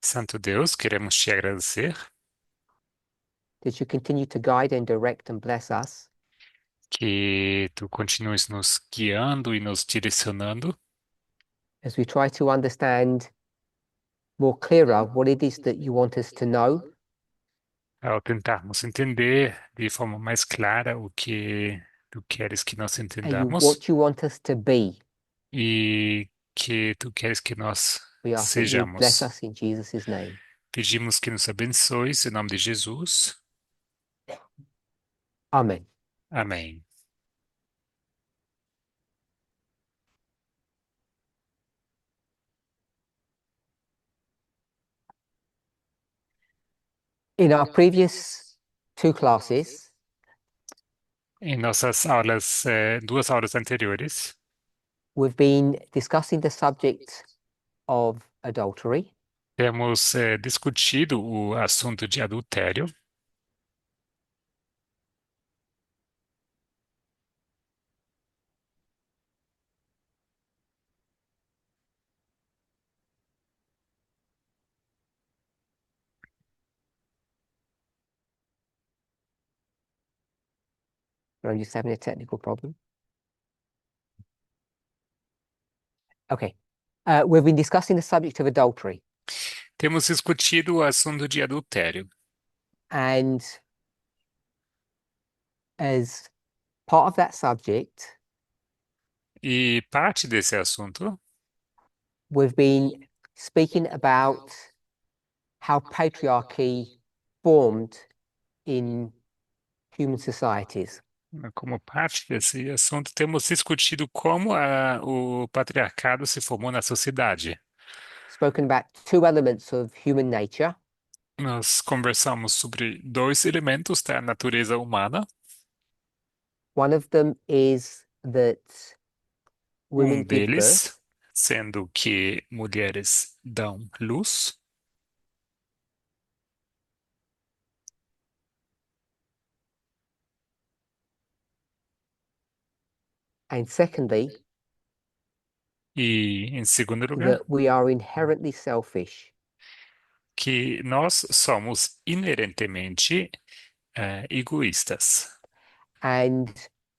Santo Deus, queremos te agradecer that you continue to guide and direct and bless us que tu continues nos guiando e nos direcionando as we try to understand more clearer what it is that you want us to know ao tentarmos entender de forma mais clara o que tu queres que nós and entendamos what you want us to be. e que tu queres que nós We ask that you bless sejamos. us in Jesus' name. Pedimos que nos abençoes em nome de Jesus. Amen. Amém. In our previous two classes, Em nossas aulas, duas aulas anteriores, we've been discussing the subject of adultery, temos discutido o assunto de adultério. but I'm just having a technical problem. Okay. We've been discussing the subject of adultery, Temos discutido o assunto de adultério. and as part of that subject, E parte desse assunto, we've been speaking about how patriarchy formed in human societies, como parte desse assunto, temos discutido como o patriarcado se formou na sociedade. spoken about two elements of human nature. Nós conversamos sobre dois elementos da natureza humana. One of them is that women give birth, Deles, sendo que mulheres dão luz. and secondly, E, em segundo lugar, that we are inherently selfish. que nós somos inerentemente egoístas. And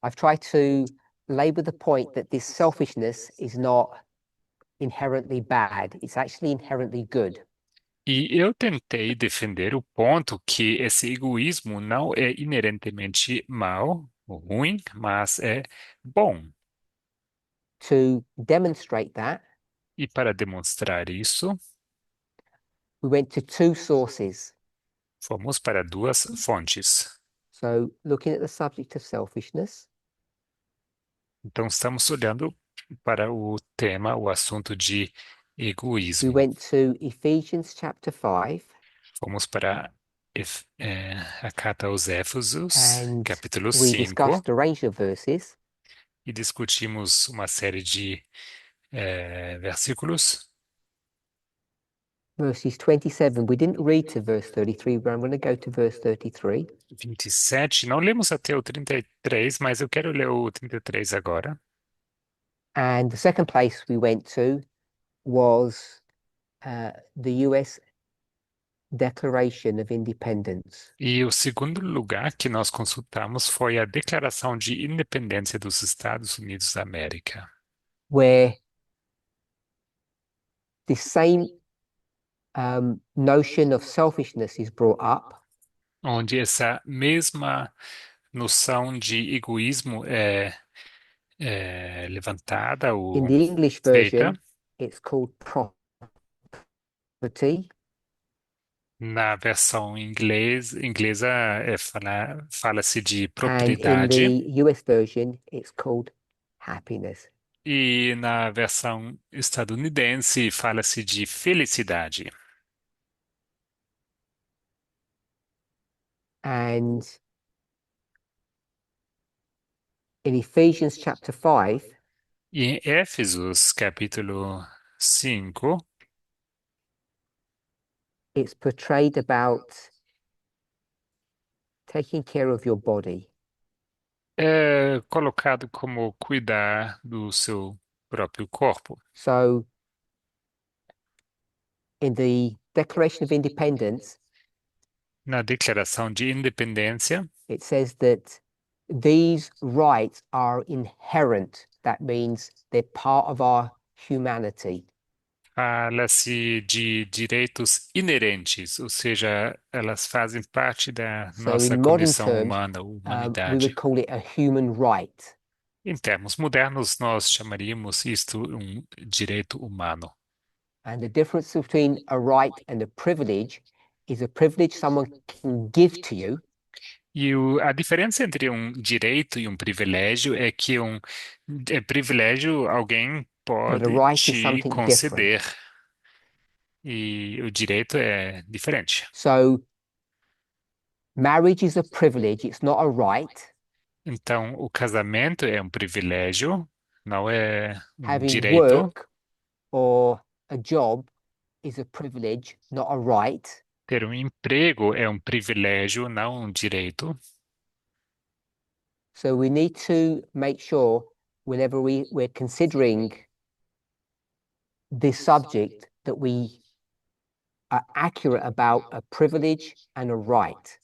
I've tried to labor the point that this selfishness is not inherently bad, it's actually inherently good. E eu tentei defender o ponto que esse egoísmo não é inerentemente mal ou ruim, mas é bom. To demonstrate that, E para demonstrar isso, we went to two sources. fomos para duas fontes. So, looking at the subject of selfishness, Então, estamos olhando para o tema, o assunto de we egoísmo. went to Ephesians chapter 5, Fomos para a carta aos Éfesos, and capítulo we 5, discussed a range of verses. e discutimos uma série de versículos. Verses 27. We didn't read to verse 33, but I'm going to go to verse 33. 27. Não lemos até o 33, mas eu quero ler o 33 agora. And the second place we went to was the US Declaration of Independence, E o segundo lugar que nós consultamos foi a Declaração de Independência dos Estados Unidos da América, where this same notion of selfishness is brought up. onde essa mesma noção de egoísmo é levantada In ou the English feita. version, it's called property, Na versão inglesa fala-se de and in propriedade. the US version, it's called happiness. E na versão estadunidense fala-se de felicidade. And in Ephesians chapter 5, E em Éfesos, capítulo 5, it's portrayed about taking care of your body. é colocado como cuidar do seu próprio corpo. So, in the Declaration of Independence, Na Declaração de Independência, it says that these rights are inherent. That means they're part of our humanity. fala-se de direitos inerentes, ou seja, elas fazem parte da So nossa in modern condição terms, humana, we would humanidade. call it a human right. Em termos modernos, nós chamaríamos isto um direito humano. And the difference between a right and a privilege is a privilege someone can give to you, E a diferença entre um direito e um privilégio é que privilégio alguém but a pode right is te something different. conceder e o direito é diferente. So marriage is a privilege, it's not a right. Então, o casamento é um privilégio, não é um Having direito. work or a job is a privilege, not a right. Ter um emprego é um privilégio, não um direito. So we need to make sure whenever we're considering this subject that we are accurate about a privilege and a right.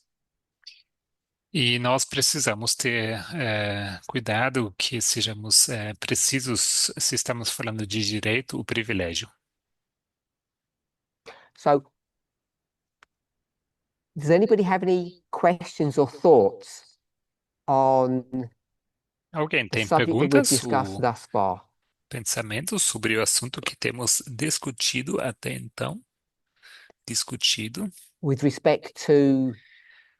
E nós precisamos ter cuidado que sejamos precisos se estamos falando de direito ou privilégio. So does anybody have any questions or thoughts on Alguém the tem subject that we've perguntas discussed ou thus far pensamentos sobre o assunto que temos discutido até então? Discutido with respect to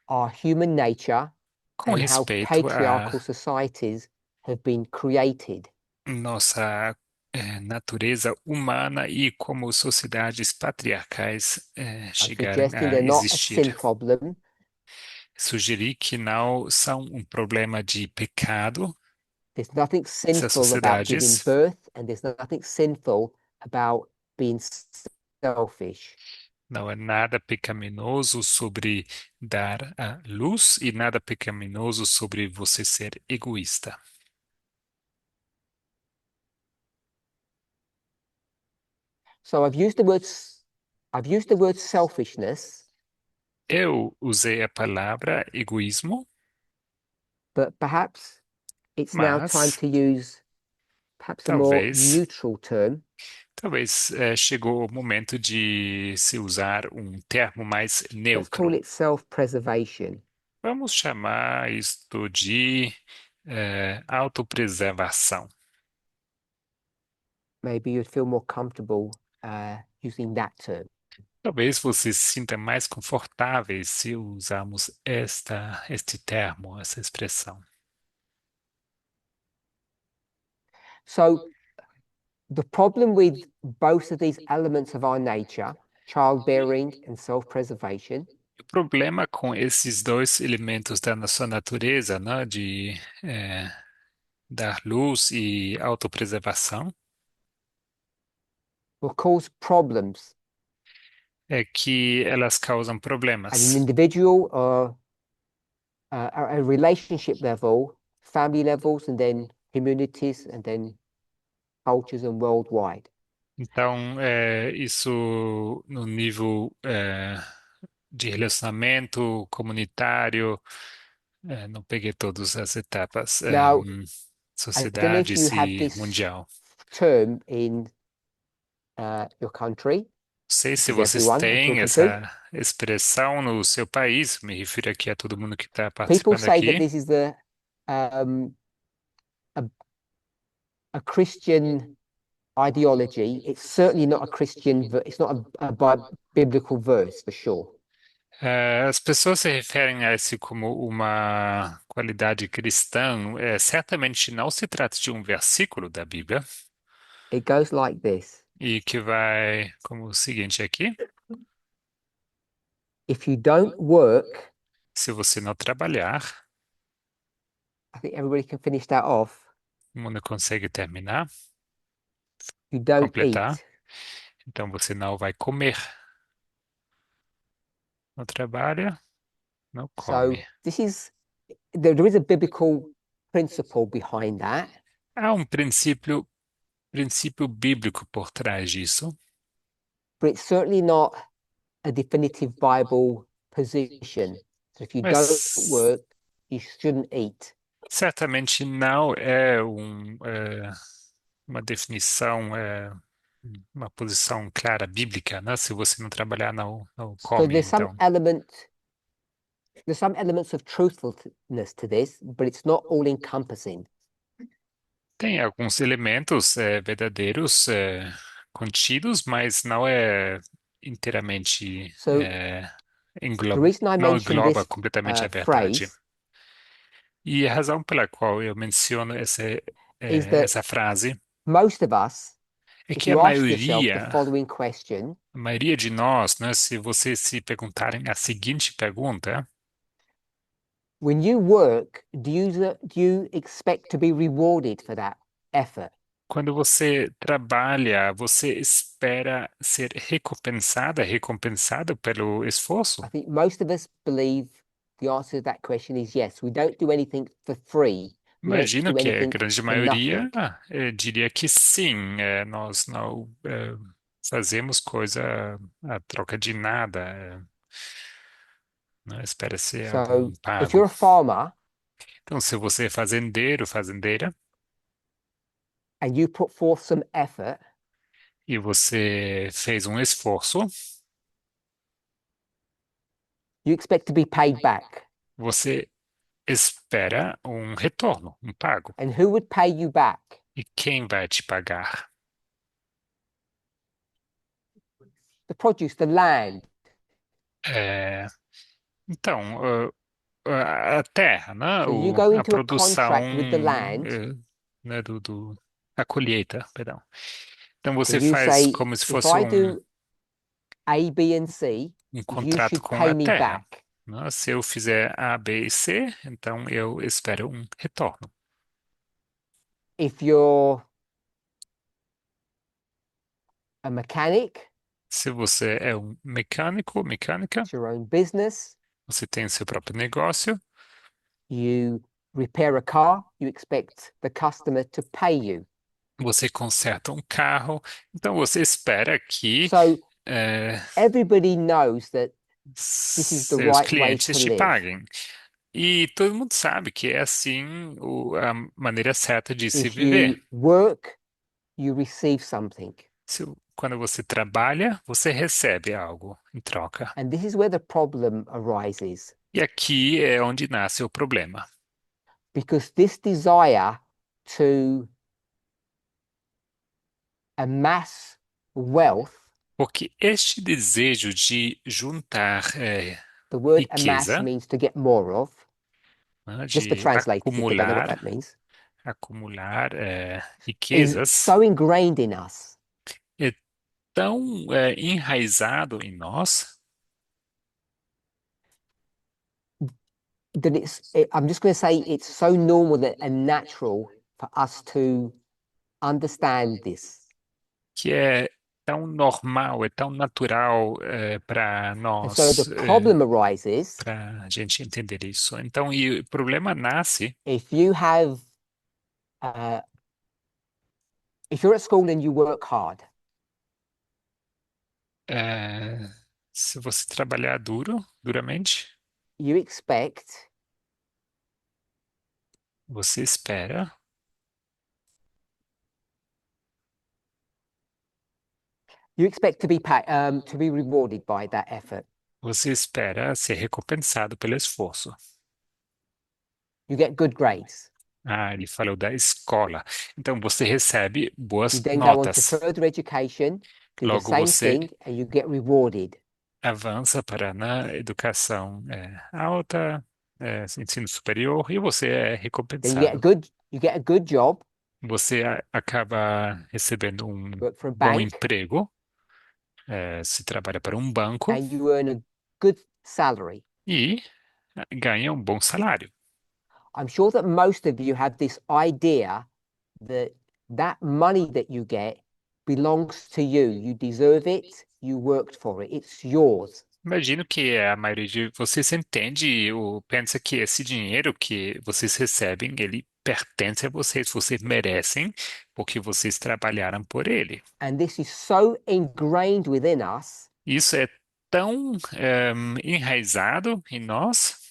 our human nature com and how respeito patriarchal à societies have been created? nossa natureza humana e como sociedades patriarcais I'm chegaram suggesting a they're not a sin existir. problem. Sugerir que não são um problema de pecado, There's nothing essas sinful about giving sociedades. birth, and there's nothing sinful about being selfish. Não é nada pecaminoso sobre dar a luz e nada pecaminoso sobre você ser egoísta. So I've used the word selfishness, Eu usei a palavra egoísmo, but perhaps it's now time mas to use perhaps a more talvez, neutral term. talvez chegou o momento de se usar um termo mais Let's call neutro. it self-preservation. Vamos chamar isto de autopreservação. Maybe you'd feel more comfortable using that term. Talvez você se sinta mais confortável se usarmos este termo, essa expressão. So the problem with both of these elements of our nature, childbearing and self-preservation, O problema com esses dois elementos da nossa natureza, né, de dar luz e autopreservação, will cause problems é que elas causam at an problemas. individual or a relationship level, family levels, and then communities, and then cultures and worldwide. Então, isso no nível de relacionamento comunitário, não peguei todas as etapas, Now, I don't know if you sociedades have e this mundial. term in your country, Sei which se is vocês everyone I'm têm talking to. essa expressão no seu país, me refiro aqui a todo mundo que está People participando say that aqui. this is um, a, a Christian ideology. It's certainly not a Christian, it's not biblical verse for sure. As pessoas se referem a isso como uma qualidade cristã. Certamente não se trata de um versículo da Bíblia It goes like this. e que vai como o seguinte aqui: If you don't work, se você não trabalhar, I think everybody can finish that off. o mundo consegue terminar, You don't completar. eat. Então você não vai comer. Não trabalha, não So come. there is a biblical principle behind that, Há um princípio bíblico por trás disso, but it's certainly not a definitive Bible position. So if you don't Mas work, you shouldn't eat. certamente não é uma definição, uma posição clara bíblica, né? Se você não trabalhar, não So come, então. there's some elements of truthfulness to this, but it's not all encompassing. Tem alguns elementos verdadeiros contidos, mas não é inteiramente So the engloba, reason I não mentioned engloba this completamente a verdade. phrase E a razão pela qual eu menciono is that essa frase most of us, é if que a you ask yourself the maioria, following question, a maioria de nós, né, se vocês se perguntarem a seguinte pergunta, when you work, do you expect to be rewarded for that effort? quando você trabalha, você espera ser recompensado pelo esforço? I think most of us believe the answer to that question is yes. We don't do anything for free. We don't Imagino do que a anything grande for maioria nothing. diria que sim. Nós não fazemos coisa a troca de nada. Não espera ser So algum if you're pago. a farmer Então, se você é fazendeiro, fazendeira, and you put forth some effort, e você fez um esforço, you expect to be paid back. você espera um retorno, um pago. And who would pay you back? E quem vai te pagar? The produce, the land. É, então, a terra, né? So you go A into a produção, contract with the land né? A colheita, perdão. Então você and you faz say, como se if fosse I do A, B, and C, um you contrato should com a pay me terra, back. né? Se eu fizer A, B e C, então eu espero um retorno. If you're a mechanic, Se você é um mecânico, mecânica, it's your own business, você tem seu próprio negócio, you repair a car, you expect the customer to pay you. você conserta um carro, então você espera que So eh, everybody knows that this is the seus right way clientes to te live. paguem. E todo mundo sabe que é assim a maneira certa de se If viver. you work, you receive something. Quando você trabalha, você recebe algo em troca. And this is where the problem arises E aqui é onde nasce o problema. because this desire to amass wealth, Porque este desejo de juntar the word amass riqueza, means to get more of, né, just the de translators if they don't know what that means, acumular is riquezas, so ingrained in us é tão enraizado em nós that I'm just going to say it's so normal that and natural for us to understand this. que é tão normal, é tão natural para And so the nós, problem arises para a gente entender isso. Então, e o problema nasce if you have, uh, if you're at school and you work hard, eh, se você trabalhar duramente, you expect você espera, to be to be rewarded by that effort. você espera ser recompensado pelo esforço. You get good grades. Ah, ele falou da escola. Então, você recebe You boas then go on to notas. further education, do the Logo, same você thing, and you get rewarded. avança para na educação alta, ensino superior, e você é Then recompensado. you get a good job, Você acaba recebendo um work for a bom bank, emprego, se trabalha para um banco and you earn a good salary. e ganha um bom salário. I'm sure that most of you have this idea that that money that you get belongs to you. You deserve it. You worked for it. It's yours. Imagino que a maioria de vocês entende ou pensa que esse dinheiro que vocês recebem, ele pertence a vocês, vocês merecem, porque vocês trabalharam por ele. And this is so ingrained within us Isso é tão enraizado em nós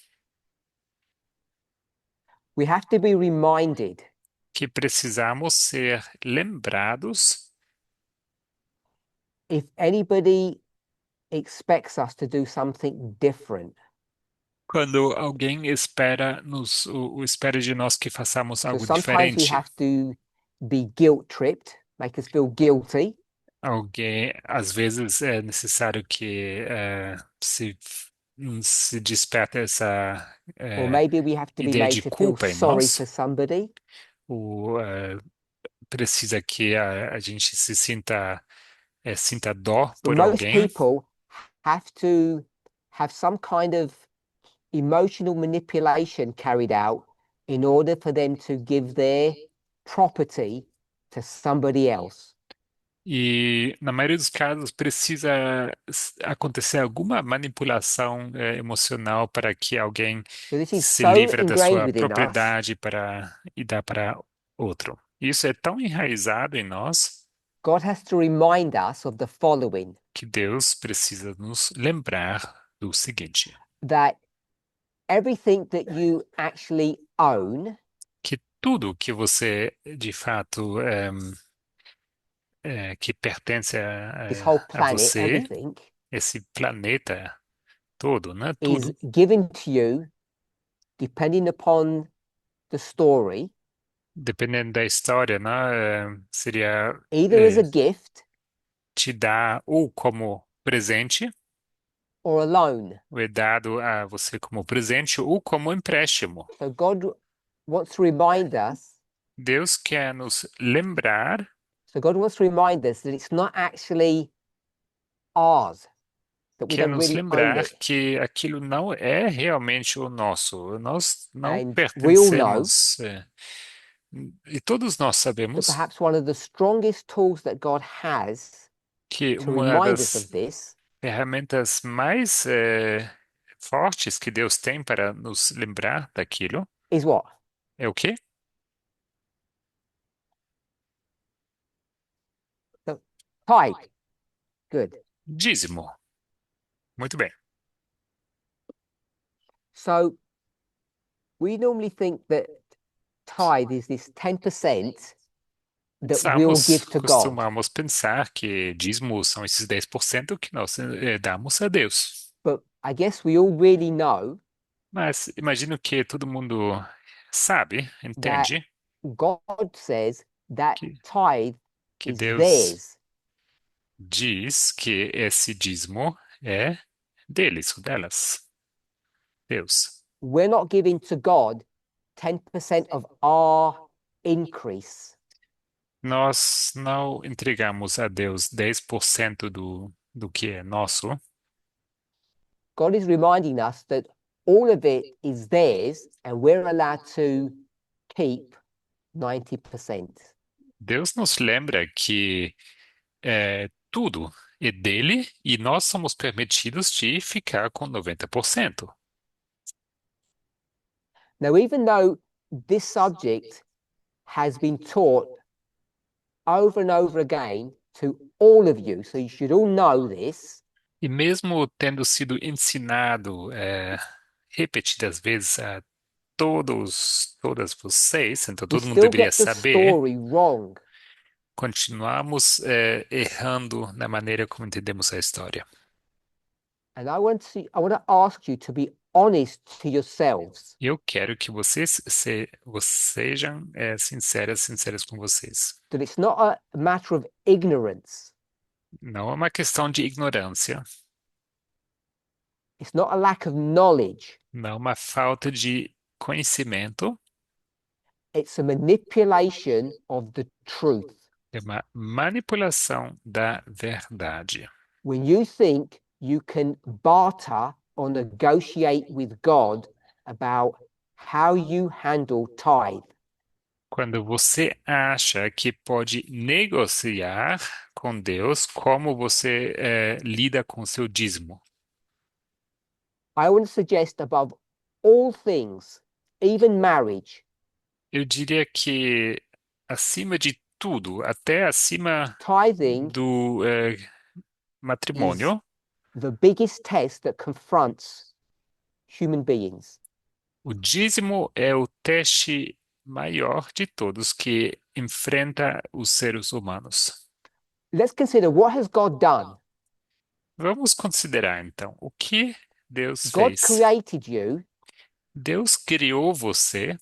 We have to be reminded que precisamos ser lembrados if anybody expects us to do something different. quando alguém espera espera de nós que façamos So algo sometimes we diferente. have to be guilt tripped, make us feel guilty, Alguém, às vezes é necessário que se desperte essa or eh, maybe we have to be ideia made de to feel culpa em sorry for nós, somebody. ou precisa que a gente sinta dó But por most alguém. people have to have some kind of emotional manipulation carried out in order for them to give their property to somebody else. E, na maioria dos casos, precisa acontecer alguma manipulação, emocional para que alguém So this is se so livre da ingrained sua within us. propriedade e dar para outro. Isso é tão enraizado em nós God has to remind us of the following, que Deus precisa nos lembrar do seguinte, that everything that you actually own, que tudo que você, de fato, que pertence this whole a planet, você, everything, esse planeta todo, né? is Tudo. given to you depending upon the story, Dependendo da história, né, seria either as a gift te dar ou como presente, or a loan. ou é dado a você como presente, ou como empréstimo. So God wants to remind us, Deus quer nos lembrar, so God wants to remind us that it's not actually ours, that we quer don't nos really own lembrar it. que aquilo não é realmente o nosso. Nós não And we all know pertencemos. E todos nós that sabemos perhaps one of the strongest tools that God has que to uma remind us of das this ferramentas mais fortes que Deus tem para nos lembrar daquilo is what? é o quê? The tithe. Good. Dízimo. Muito bem. So we normally think that tithe is this 10% that we'll give to God. Costumamos pensar que dízimos são esses 10% que nós damos a Deus. But I guess we all really know Mas imagino que todo mundo sabe, that entende, God says that que, tithe que is Deus theirs. diz que esse dízimo é deles, ou delas. Deus. We're not giving to God 10% of our increase. Nós não entregamos a Deus 10% do que é nosso. God is reminding us that all of it is theirs and we're allowed to keep 90%. Deus nos lembra que tudo é dele e nós somos permitidos de ficar com 90%. Now, even though this subject has been taught over and over again to all of you, so you should all know this, E mesmo tendo sido ensinado repetidas vezes a todas vocês, então we todo mundo still deveria get the saber, story wrong. continuamos errando na maneira como entendemos a história. And I want to ask you to be honest to yourselves. E eu quero que vocês sejam sinceras com vocês. That it's not a matter of ignorance. Não é uma questão de ignorância, It's not a lack of knowledge. não é uma falta de conhecimento, It's a manipulation of the truth. é uma manipulação da verdade. When you think you can barter or negotiate with God about how you handle tithe, Quando você acha que pode negociar com Deus como você lida com seu dízimo. I want to suggest above all things, even marriage, Eu diria que acima de tudo, até acima tithing do is matrimônio, the biggest test that confronts human beings. O dízimo é o teste maior de todos que enfrenta os seres humanos. Let's consider, what has God done? Vamos considerar então o que Deus God fez. created you Deus criou você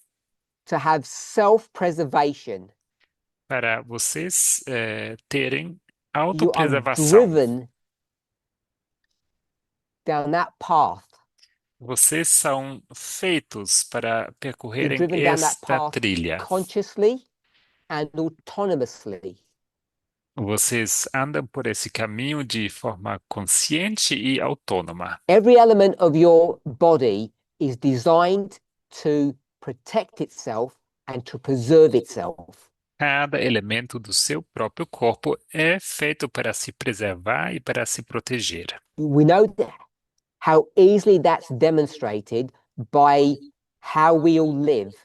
to have self-preservation. para vocês terem You are autopreservação. driven down that path. Vocês são feitos para You're percorrerem driven down that esta path trilha. consciously and autonomously. Vocês andam por esse caminho de forma consciente e autônoma. Every element of your body is designed to protect itself and to preserve itself. Cada elemento do seu próprio corpo é feito para se preservar e para se proteger. We know how easily that's demonstrated by how we all live.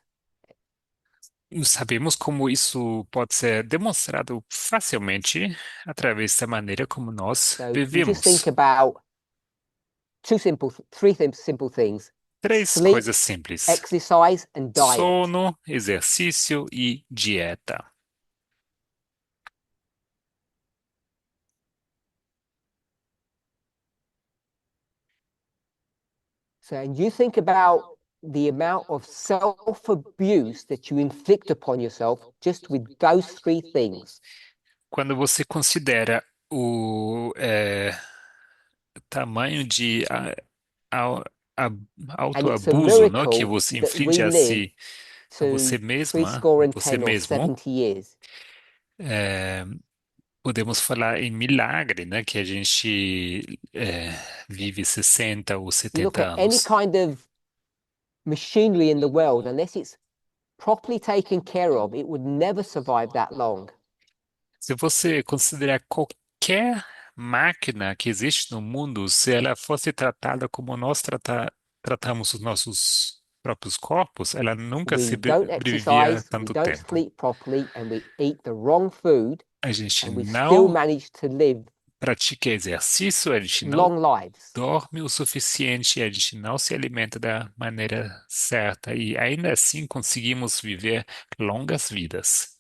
Sabemos como isso pode ser demonstrado facilmente através da maneira como nós So you just think vivemos. about three simple things: Três sleep, coisas simples: exercise, and diet. sono, exercício e dieta. So, and you think about the amount of self-abuse that you inflict upon yourself just with those three things. Quando você considera o tamanho de a- And it's a autoabuso, não, que miracle você that we inflige live a você to mesma, threescore ou and você 10 or mesmo, 70 years. é, podemos falar em milagre, né, que a gente vive 60 ou You look 70 at any anos. kind of machinery in the world, unless it's properly taken care of, it would never survive that long. Se você considerar qualquer máquina que existe no mundo, se ela fosse tratada como nós tratamos os nossos próprios corpos, ela nunca We don't sobreviveria exercise, we tanto don't tempo. sleep properly, and we eat the wrong food, A gente and we still não manage to live pratica exercício, a gente não long lives. dorme o suficiente, a gente não se alimenta da maneira certa e ainda assim conseguimos viver longas vidas.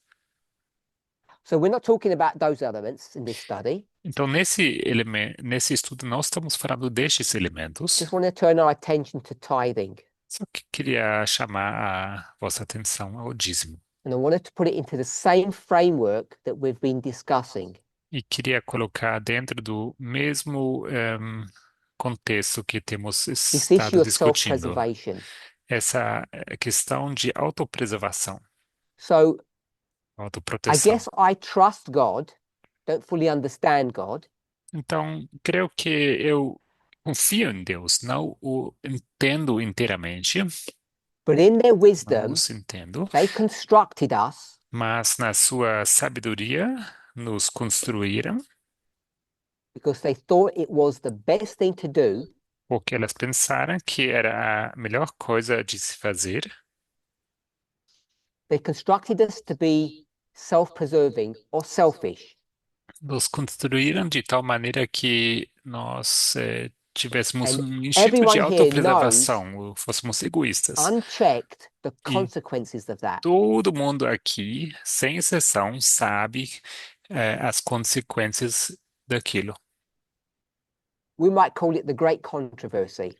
So we're not talking about those elements in this study. Então, nesse estudo, não estamos falando destes elementos. Just want to turn our attention to tithing. Só que queria chamar a vossa atenção ao dízimo. And I wanted to put it into the same framework that we've been discussing. E queria colocar dentro do mesmo contexto que temos This estado issue of discutindo, self-preservation. essa questão de autopreservação, So I autoproteção. guess I trust God, don't fully understand God, Então, creio que eu confio em Deus, não o entendo inteiramente, but in their não wisdom, os entendo, they constructed us mas na sua sabedoria nos construíram, because they thought it was the best thing to do. porque elas pensaram que era a melhor coisa de se fazer. They constructed us to be self-preserving or selfish. Nos construíram de tal maneira que nós tivéssemos And um instinto de everyone here knows, autopreservação, ou fôssemos egoístas. unchecked, the E consequences of that. todo mundo aqui, sem exceção, sabe as consequências daquilo. We might call it the great controversy.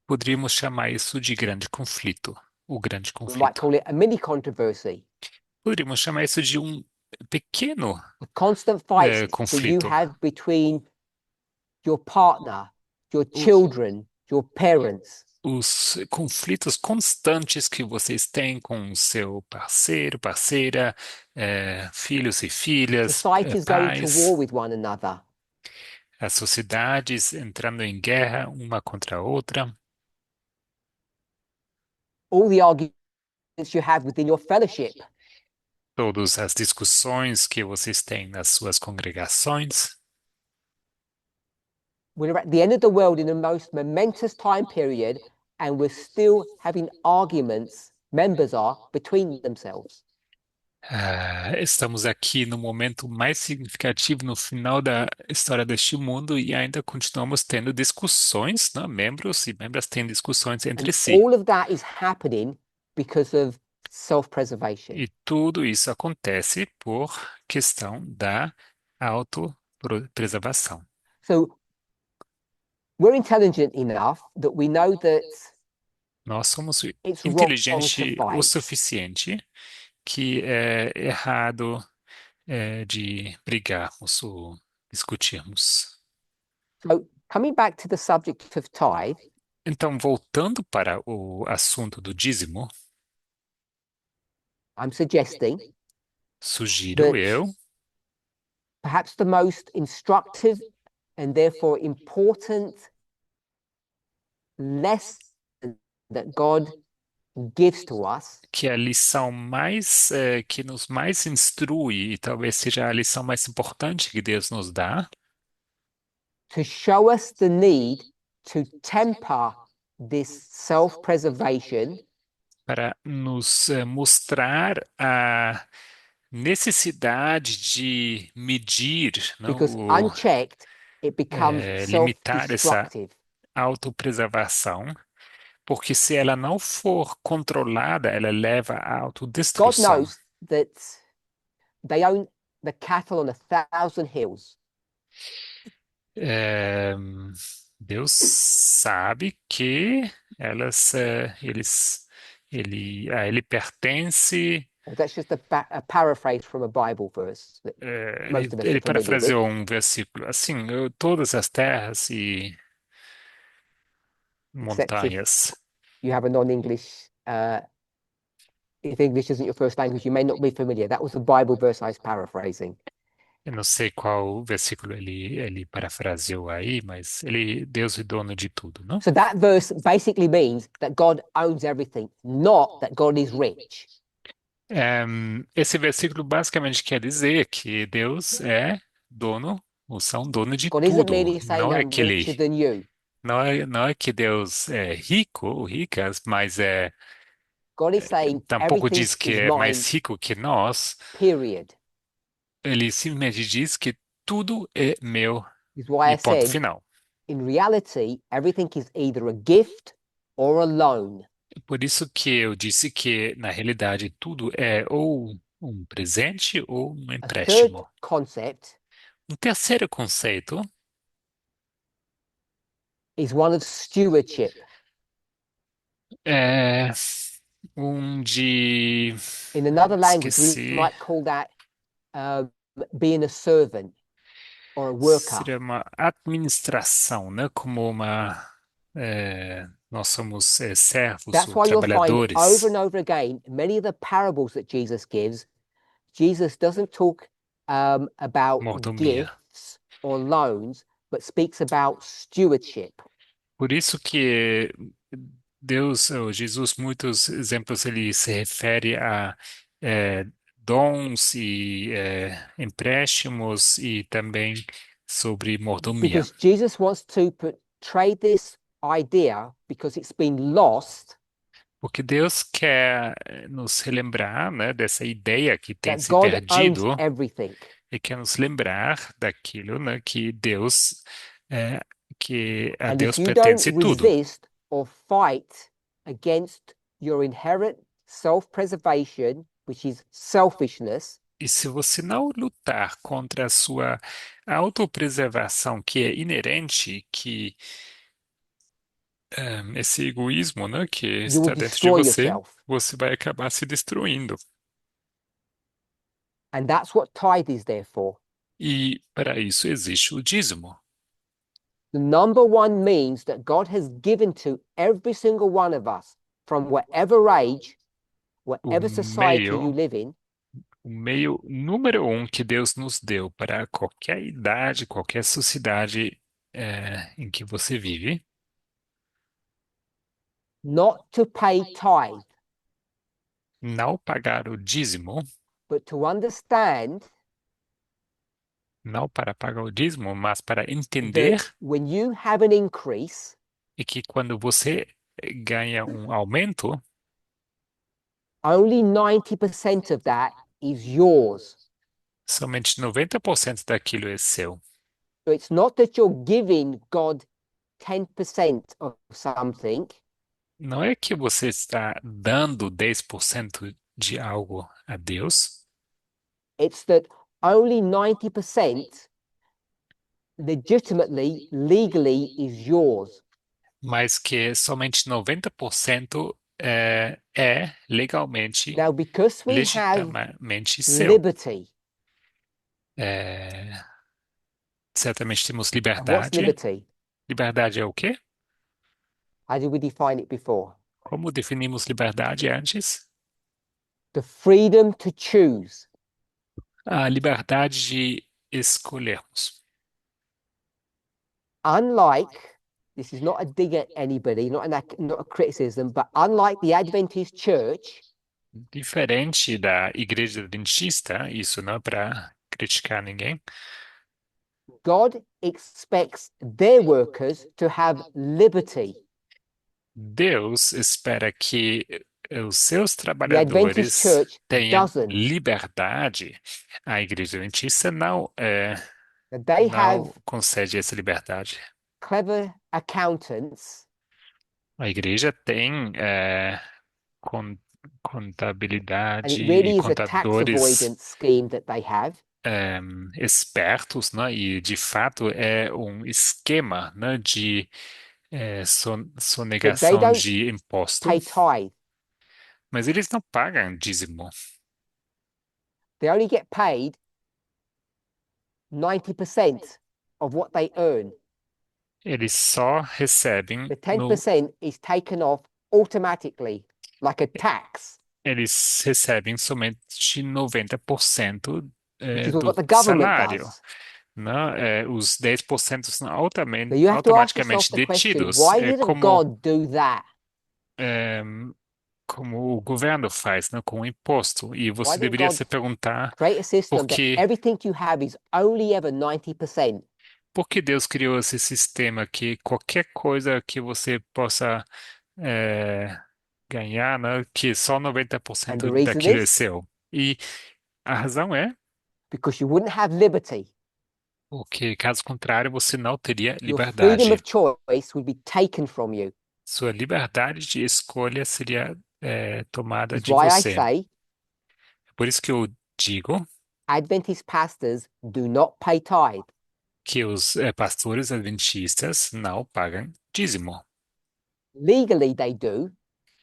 Poderíamos chamar isso de grande conflito, o grande We might conflito. call it a mini controversy. Poderíamos chamar isso de um pequeno The constant fights that you conflito. have between your partner, your children, your parents. Os conflitos constantes que vocês têm com seu parceiro, parceira, filhos e filhas, Societies going to pais, war with one another. as sociedades entrando em guerra uma contra a outra, All the arguments you have within your fellowship. todas as discussões que vocês têm nas suas congregações. We're at the end of the world in the most momentous time period, and we're still having arguments, members are, between themselves. Estamos aqui no momento mais significativo no final da história deste mundo e ainda continuamos tendo discussões, né? Membros e membras têm discussões And entre si. all of that is happening because of self-preservation. E tudo isso acontece por questão da autopreservação. So we're intelligent enough that we know that Nós somos it's wrong to inteligentes o fight. suficiente que é errado de brigarmos ou discutirmos. So coming back to the subject of tithe, Então, voltando para o assunto do dízimo, I'm suggesting sugiro that eu perhaps the most instructive and therefore important lesson that God gives to us que a lição mais que nos mais instrui e talvez seja a lição mais importante que Deus nos dá to show us the need to temper this self-preservation para nos mostrar a necessidade de medir, não, because unchecked, it becomes limitar essa self-destructive. autopreservação, porque se ela não for controlada, ela leva à God autodestruição. knows that they own the cattle on 1,000 hills. É, Deus sabe que a ele pertence, That's just a paraphrase from a Bible verse that most of us are ele familiar with, parafraseou um versículo assim, todas as terras e except if montanhas. you have a non-English, if English isn't your first language, you may not be familiar. That was the Bible verse I was paraphrasing. Eu não sei qual versículo ele parafraseou aí, mas Deus é dono de tudo, não? So that verse basically means that God owns everything, not that God is rich. Esse versículo basicamente quer dizer que Deus é dono, ou são dono de God isn't tudo. merely saying I'm richer than you. Não é que Deus é rico ou ricas, mas God is saying tampouco everything diz que is é mine, mais rico que nós. period. Ele simplesmente diz que tudo é meu Is why e I ponto said, final. in reality, everything is either a gift or a loan. Por isso que eu disse que, na realidade, tudo é ou um presente ou um A third empréstimo. concept Um terceiro conceito is one of stewardship. é um de. In another language, we Esqueci. might call that uh, being a servant or a worker. Seria uma administração, né? Como uma. Nós somos servos That's ou why you'll find over and trabalhadores. over again, many of the parables that Jesus gives, Jesus doesn't talk about Mordomia. gifts or loans, but speaks about stewardship. Por isso que Deus, ou Jesus, muitos exemplos ele se refere a dons e empréstimos e também sobre mordomia. Because Jesus wants to portray this idea because it's been lost Porque Deus quer nos relembrar, né, dessa ideia que tem that se God owns perdido everything. e quer nos lembrar daquilo, né, é, que a And if Deus you don't pertence tudo. resist or fight against your inherent self preservation, which is selfishness, E se você não lutar contra a sua autopreservação, que é inerente, esse egoísmo, né, que you will está dentro de destroy você, yourself. você vai acabar se destruindo. And that's what tithe is there for. E para isso existe o dízimo. The number one means that God has given to every single one of us, from whatever age, O whatever society you meio, live in, o meio número um que Deus nos deu para qualquer idade, qualquer sociedade, em que você vive, not to pay tithe, não pagar o dízimo, but to understand não para pagar o dízimo, mas para that entender when you have an increase, e que quando você ganha um aumento, only 90% of that is yours. Somente 90% daquilo é seu. So it's not that you're giving God 10% of something. Não é que você está dando 10% de algo a Deus, It's that only 90% legitimately, legally is yours. mas que somente 90% é legalmente, Now, because we have legitimamente seu. liberty, É, certamente temos and what's liberdade. liberty? Liberdade é o quê? How did we define it before? Como definimos liberdade antes? The freedom to choose. A liberdade de escolhermos. Unlike, this is not a dig at anybody, not a criticism, but unlike the Adventist church, Diferente da igreja adventista, isso não é para criticar ninguém. God expects their workers to have liberty. Deus espera que os seus The Adventist trabalhadores church tenham doesn't. liberdade. A igreja adventista They have não concede essa liberdade. clever accountants, A igreja tem con- and it contabilidade e really is a tax contadores avoidance scheme that they have. espertos, né? E de fato é um esquema, né, de But they sonegação don't de imposto, pay tithe. mas eles não pagam dízimo. They only get paid 90% of what they earn. Eles só recebem The no, 10% is taken off automatically, like a tax, eles recebem somente 90% which is do what the government salário, does. né? Os 10% são So you have to ask yourself automaticamente the question, detidos. why É didn't como, God do that? é, como o governo faz, né, com o imposto. E Why você didn't deveria God se perguntar create a system that por everything you have is only ever 90%? por que Deus criou esse sistema que qualquer coisa que você possa é, ganhar, né, que só And 90% the reason daquilo é is seu. E a razão é because you wouldn't have liberty. porque, caso contrário, você não teria Your freedom liberdade. of choice would be taken from you. Sua liberdade de escolha seria tomada This is de why I você. say Por isso que eu digo Adventist pastors do not pay tithe. que os pastores adventistas não pagam dízimo. Legally, they do. L-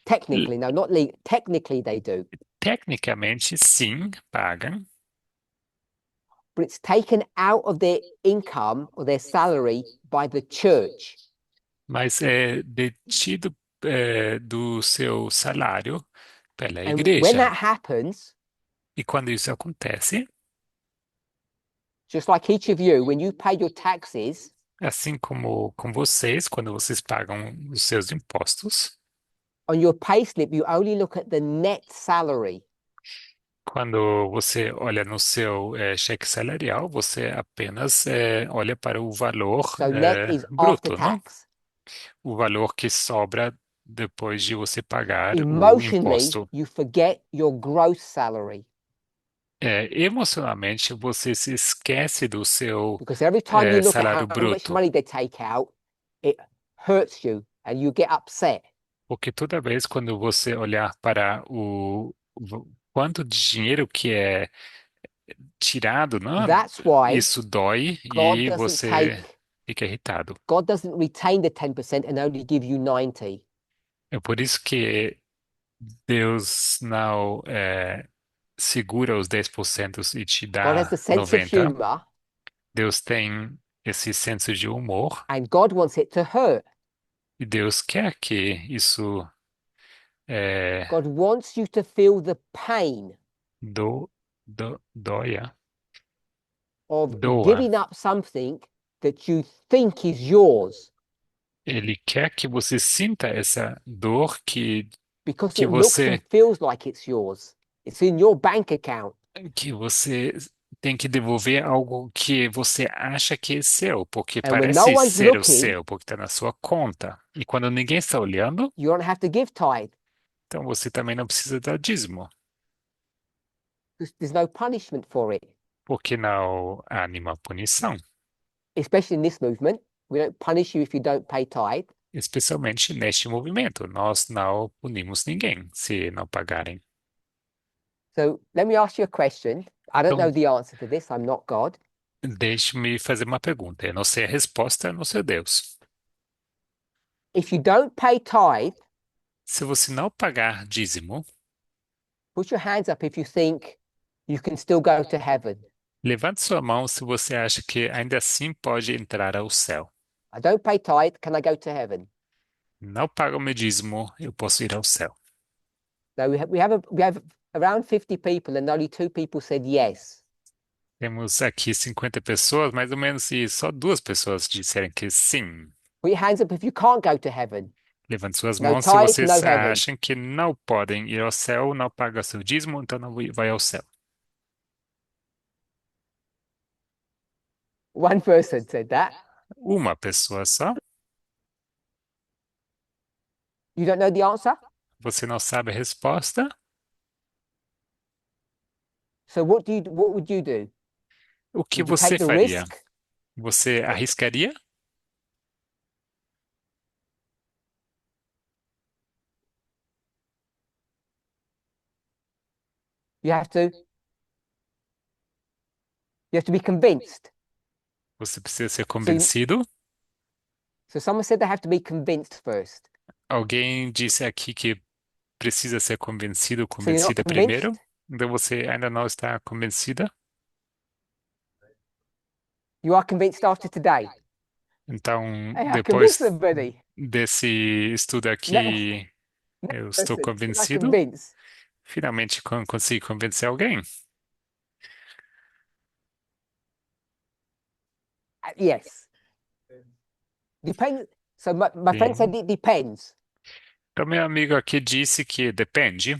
Technically, no, not legal. Technically, they do. Tecnicamente, sim, pagam, But it's taken out of their income or their salary by the church. mas é detido do seu salário pela And when igreja. that happens, E quando isso acontece, just like each of you, when you pay your taxes, assim como com vocês, quando vocês pagam os seus impostos, on your payslip, you only look at the net salary. quando você olha no seu cheque salarial, você apenas olha para o valor So net is after bruto, não? tax. O valor que sobra depois de você pagar o Emotionally, imposto. you forget your gross salary Emocionalmente, você se esquece do seu because every time you look at salário how much bruto, money they take out, it hurts you and you get upset. porque toda vez quando você olhar para o quanto de dinheiro que é tirado, não? That's why Isso dói God e doesn't você take, fica irritado. God doesn't retain the 10% and only give you 90. É por isso que Deus não segura os 10% e te God has the dá sense of 90%. humor Deus tem esse senso de humor and God wants it to hurt. e Deus quer que isso é, God wants you to feel the pain do, doia, of doa. giving up something that you think is yours Ele quer que você sinta essa dor because que it looks and você feels like it's yours. It's in your bank account. que você tem que devolver algo que você acha que é seu, porque And when no parece one's ser o looking, seu, porque está na sua conta. E quando ninguém está olhando, you don't have to give tithe então você também não precisa dar dízimo. There's no punishment for it, porque não há nenhuma punição, especially in this movement. We don't punish you if you don't pay tithe. especialmente neste movimento. Nós não punimos ninguém se não pagarem. So let me ask you a question. I don't Então, know the answer to this. I'm not God. deixe-me fazer uma pergunta. Eu não sei a resposta, eu não sei Deus. If you don't pay tithe, Se você não pagar dízimo, put your hands up if you think you can still go to heaven. levante sua mão se você acha que ainda assim pode entrar ao céu. I don't pay tithe. Can I go to heaven? Não pago o meu dízimo, eu posso ir ao céu. No, we have around 50 people, and only 2 people said yes. Temos aqui 50 pessoas, mais ou menos, e só duas pessoas disseram que sim. Put your hands up if you can't go to heaven. Levante suas No mãos se tithe, vocês no heaven. acham que não podem ir ao céu, não pagam seu dízimo, então não vai ao céu. One person said that. Uma pessoa só? You don't know the answer? Você não sabe a resposta? So what would you do? O que Would you você take the faria? risk? Você arriscaria? You have to you have to be convinced. Você precisa ser So, convencido? so someone said they have to be convinced first. Alguém disse aqui que precisa ser convencido, So you're not convencida primeiro? convinced? Então você ainda não está convencida? You are convinced after today. Então, Hey, I convinced depois somebody. desse estudo No, aqui, no eu estou person. Can I convencido. convince? Finalmente consegui convencer alguém. Yes. Depends. So my friend said Sim. it depends. Então, meu amigo aqui disse que depende.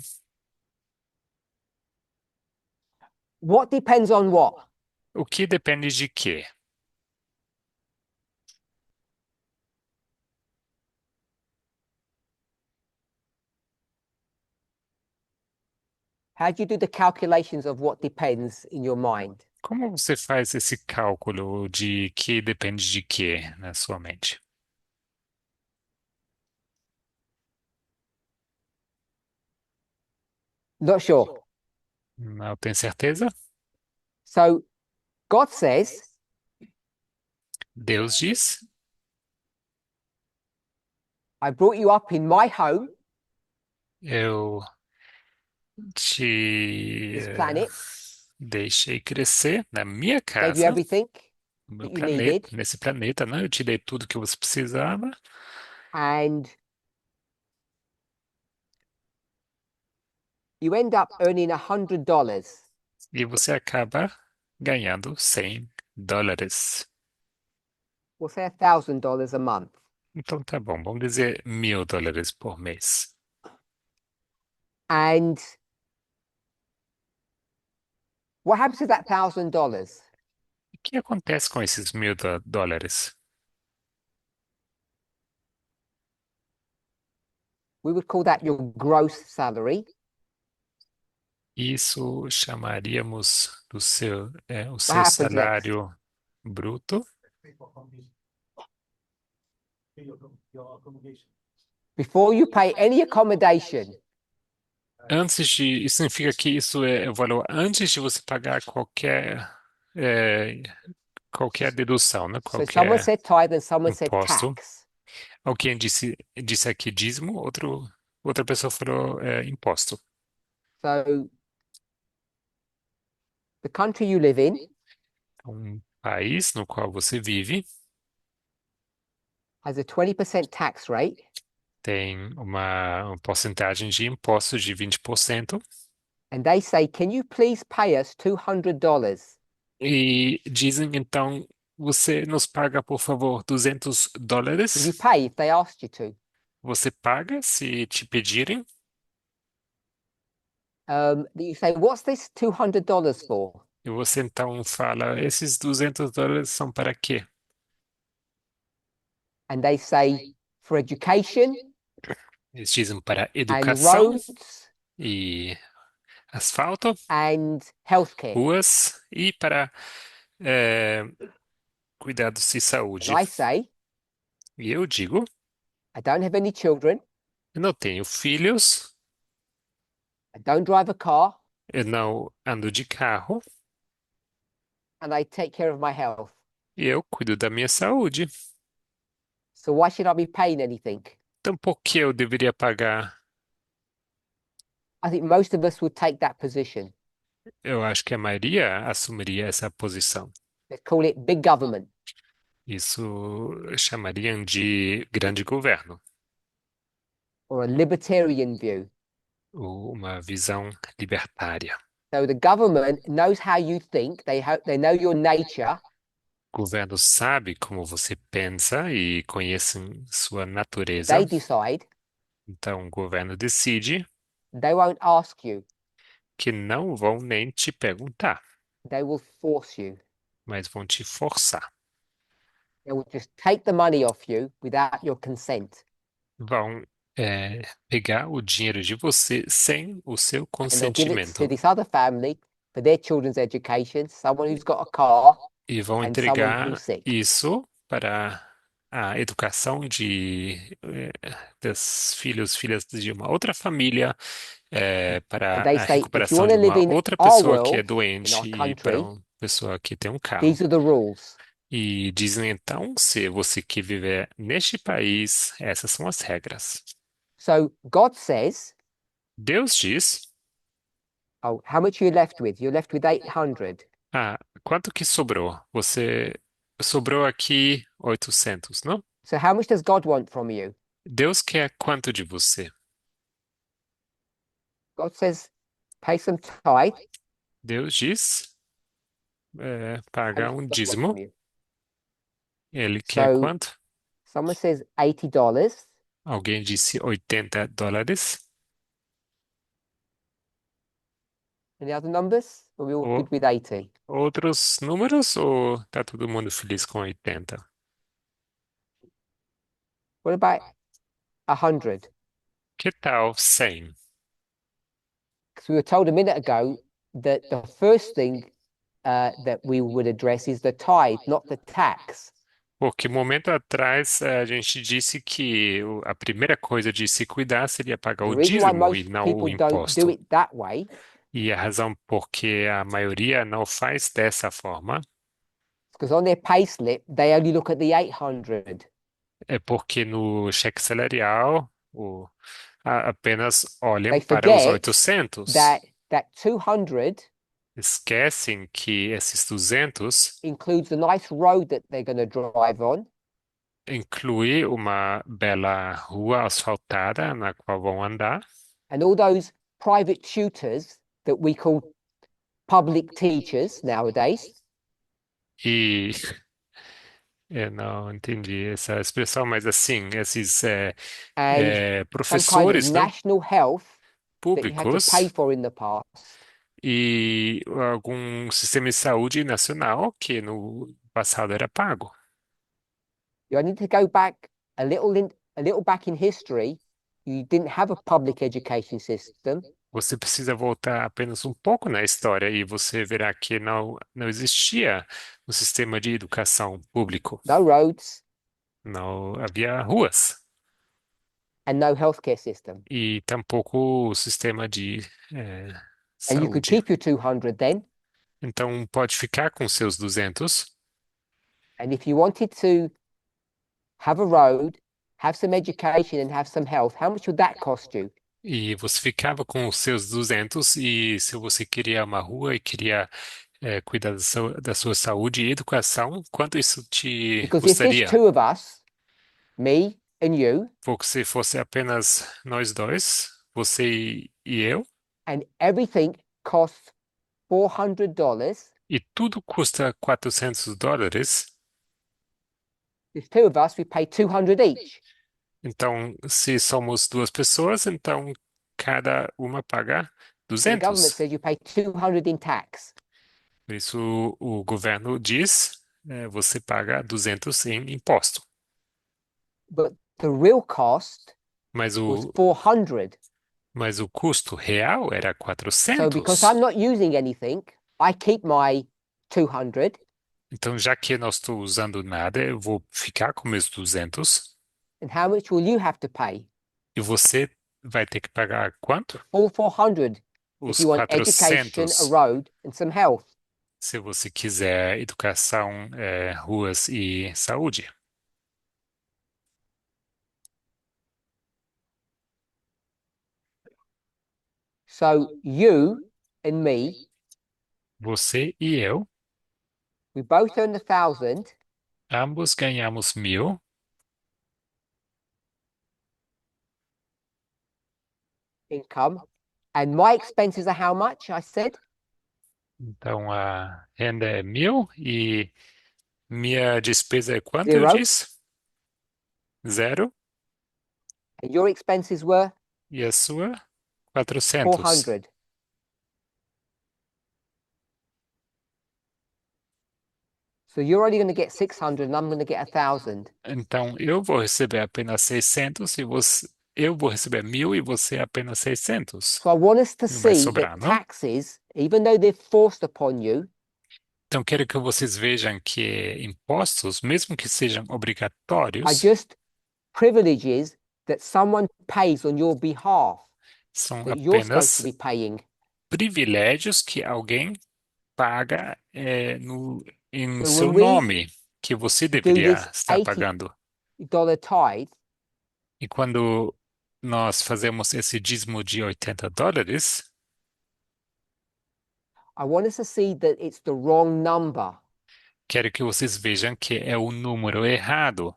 What depends on what? O que depende de quê? How do you do the calculations of what depends in your mind? Como você faz esse cálculo de que depende de quê na sua mente? Not sure. Não tenho certeza. So God says, Deus diz: I brought you up in my home, Eu te this planet, deixei crescer na minha gave you casa, everything no meu that you planeta, needed, nesse planeta, né? Eu te dei tudo que você precisava and you end up earning $100. e você acaba ganhando US$ 100. We'll say $1,000 a month. Então tá bom, vamos dizer US$ 1.000 por mês. And what happens to that $1,000? O que acontece com esses US$ 1.000? We would call that your gross salary. Isso chamaríamos o What seu happens next? salário bruto. Before you pay any accommodation, Isso significa que isso é o valor antes de você pagar é, qualquer dedução, né? so someone Qualquer said tithe and someone said imposto. tax. Alguém disse aqui dízimo, outra pessoa falou imposto. So the country you live in Um país no qual você vive has a 20% tax rate, tem uma porcentagem de impostos de 20%. and they say, can you please pay us $200? E dizem, então, você nos paga, por favor, 200 Will you dólares. pay if they asked you to? Você paga se te pedirem. You say, what's this $200 for? E você então fala, esses 200 dólares são para quê? And they say, for education Eles dizem para and educação roads e asfalto, and healthcare. ruas e para eh, cuidados de And saúde. I say, E eu digo, I don't have any children, eu não tenho filhos, I don't drive a car, eu não ando de carro and I take care of my health. e eu cuido da minha saúde. So why should I be paying anything? Então, por que eu deveria pagar? I think most of us would take that position. Eu acho que a maioria assumiria essa posição. Let's call it big government Isso chamariam de grande governo, or a libertarian view. ou uma visão libertária. So the government knows how you think, they know your nature, O governo sabe como você pensa e conhecem sua natureza. they decide, Então, o governo decide they won't ask you, que não vão nem te perguntar, they will force you. mas vão te forçar. They will just take the money off you without your consent. Vão, pegar o dinheiro de você sem o seu And they'll give it to consentimento this other family for their children's education, someone who's got a car e vão and someone who's entregar sick. isso para a educação dos filhos, filhas de uma outra família, para And they a say, if you recuperação want de to live uma in outra our pessoa que é world, in our doente e para country, uma pessoa que tem um carro. these are the rules. E dizem então, se você quer viver neste país, essas são as regras. So God says, Deus diz, oh, how much are you left with? You're left with 800. ah, quanto que sobrou? Você sobrou aqui 800, não? So how much does God want from you? Deus quer quanto de você? God says, pay some tithe. Deus diz, How paga much um does God want from dízimo. you? Ele quer So quanto? someone says $80. Alguém disse US$ 80. Any other numbers? Are we all Ou good with 80? outros números ou tá todo mundo feliz com 80? What about 100? Que tal 100? Because we were told a minute ago that the first thing that we would address is the tithe, not the tax. Porque momento atrás a gente disse que a primeira coisa de se cuidar seria pagar The o reason why dízimo e most não o people don't do imposto. it that way E a razão por que a maioria não faz dessa forma is because on their payslip they only look at the 800. é porque no cheque salarial apenas They olham para os forget 800. that 200 Esquecem que esses 200 includes the nice road that they're going to drive on inclui uma bela rua asfaltada na qual vão andar and all those private tutors that we call public teachers nowadays. e eu não entendi essa expressão, mas assim, esses And some kind of professores, não, national health that you had to pay públicos for in the past. e algum sistema de saúde nacional que no passado era pago. You need to go back a little back in history. You didn't have a public education system, Você precisa voltar apenas um pouco na história e você verá que não existia um sistema de educação público. no roads, Não havia ruas and no healthcare system. e tampouco o sistema de And you could saúde. keep your 200 then. Então, pode ficar com seus 200 And if you wanted to have a road, have some education, and have some health, how much would that cost you? e você ficava com os seus 200 e se você queria uma rua e queria cuidar da sua saúde e educação, quanto isso te Because if there's custaria? two of us, me and you, Porque se fosse apenas nós dois, você e eu, and everything costs $400, e tudo custa US$ 400, there's two of us, we pay 200 each. então se somos duas pessoas, então cada uma paga But the government 200. says you pay 200 in tax. Por isso o governo diz, você paga 200 em imposto. But the real cost Mas was 400. Mas o custo real era So because I'm 400. not using anything, I keep my 200. Então, já que eu não estou usando nada, eu vou ficar com meus 200 And how much will you have to pay? e você vai ter que pagar The quanto? full 400 if Os you want education, a 400, road, and some health. se você quiser educação, ruas e saúde. So you and me, Você e eu, we both earn 1,000 ambos ganhamos 1.000. income. And my expenses are how much? I said Então, a renda é 1.000 e minha despesa é quanto, eu 0. disse? Zero. And your expenses were E a sua? 400. 400. So you're only going to get 600 and I'm going to get 1,000. Então, eu vou receber apenas 600 e eu vou receber 1.000 e você apenas 600. So I want us to Não vai see sobrar, that não? taxes, even though they're forced upon you, Então, quero que vocês vejam que impostos, mesmo que sejam are obrigatórios, just privileges that someone pays on your behalf são that you're supposed to apenas be paying. privilégios que alguém paga em So seu when we nome, que você do this deveria estar pagando. $80 tithe, E quando nós fazemos esse dízimo de US$ 80, I want us to see that it's the wrong number. quero que vocês vejam que é o número errado.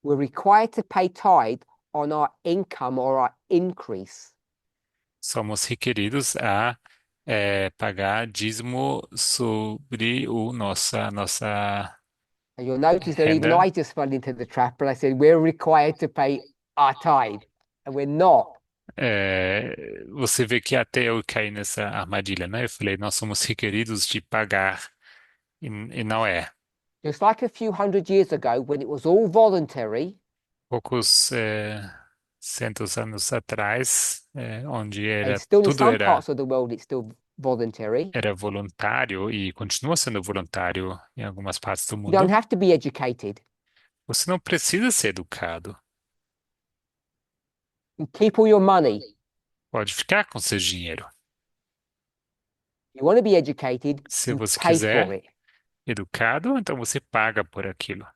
We're required to pay tithe on our income or our increase. Somos requeridos a pagar dízimo sobre nossa And you'll notice that even renda. I just fell into the trap, and I said, we're required to pay our tithe, and we're not. Você vê que até eu caí nessa armadilha, né? Eu falei, nós somos requeridos de pagar e não é. Just like a few hundred years ago, when it was all voluntary, Poucos centos anos atrás, onde and still in tudo some parts of the world, it's still voluntary. era voluntário e continua sendo voluntário em algumas partes do You don't mundo, have to be educated. você não precisa ser educado. You keep all your money. Pode ficar com seu dinheiro. You want to be educated, Se you você pay for quiser it. educado, então você paga por aquilo.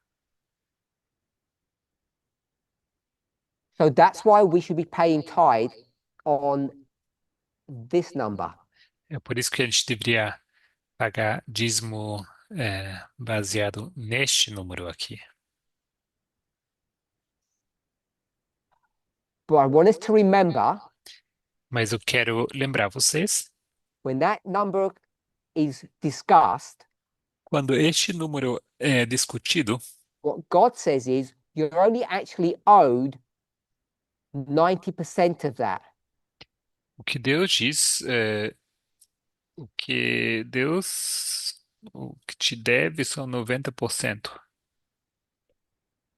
So that's why we should be paying tithe on this number. É por isso que a gente deveria pagar dízimo baseado neste número aqui. But I want us to remember Mas eu quero lembrar vocês, when that number is discussed, quando este número é discutido, what God says is you're only actually owed 90% of that. o que Deus diz, o que Deus, o que te deve são 90%.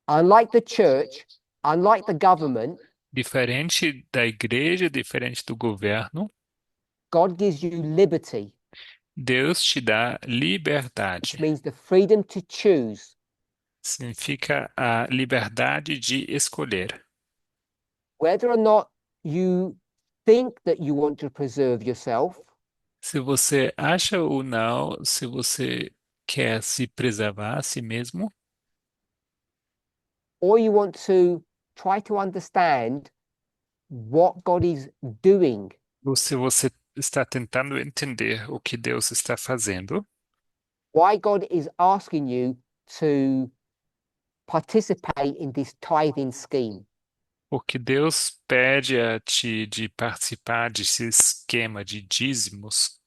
Unlike the church, unlike the government, Diferente da igreja, diferente do governo, God gives you liberty, Deus te dá which liberdade. means the freedom to choose Significa a liberdade de escolher. whether or not you think that you want to preserve yourself Se você acha ou não, se você quer se preservar a si mesmo, or you want to try to understand what God is doing. ou se você está tentando entender o que Deus está fazendo, Why God is asking you to participate in this tithing scheme. porque Deus pede a ti de participar desse esquema de dízimos.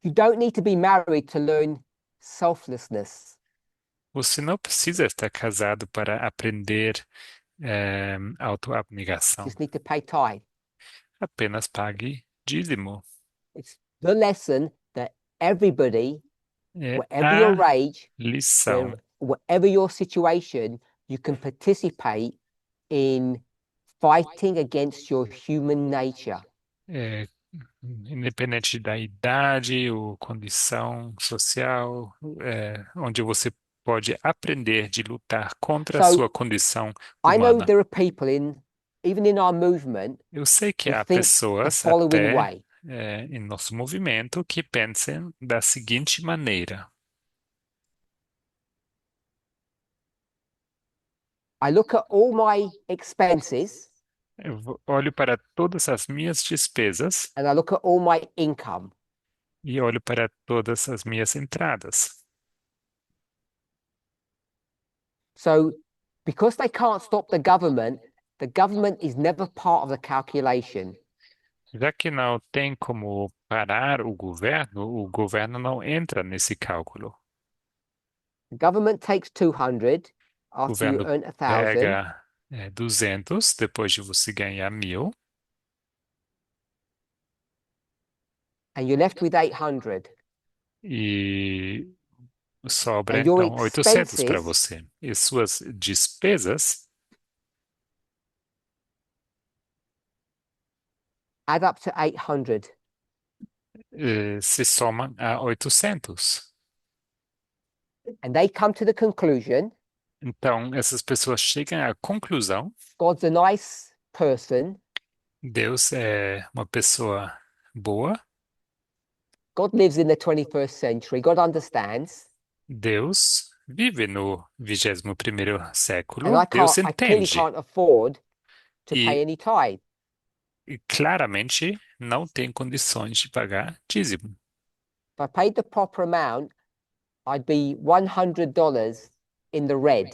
You don't need to be married to learn selflessness. Você não precisa estar casado para aprender autoabnegação. Just need to pay tithe. Apenas pague dízimo. It's the lesson that everybody, É whatever your a age, lição. whatever your situation, you can participate in fighting against your human nature. É, independente da idade ou condição social, onde você pode aprender de lutar contra a sua So condição I know humana. there are people even in our movement, Eu sei que who há think the pessoas following até way. em nosso movimento que pensam da seguinte maneira: I look at all my expenses olho para todas as minhas despesas and I look at all my income. e olho para todas as minhas entradas. So because they can't stop the government is never part of the calculation. Já que não tem como parar o governo não entra nesse cálculo. The government takes 200 O after you governo earn 1,000, pega 200 depois de você ganhar 1.000 and you're left with 800. e sobra And your então 800 para expenses você. E suas despesas add up to 800. se somam a 800. And they come to the conclusion Então, essas pessoas chegam à conclusão: God's a nice person. Deus é uma pessoa boa, God lives in the 21st century. God understands. Deus vive no 21º And século, Deus I clearly entende can't afford to pay e, any tithe. e claramente não tem condições de pagar dízimo. If I paid the proper amount, I'd be $100 in the red.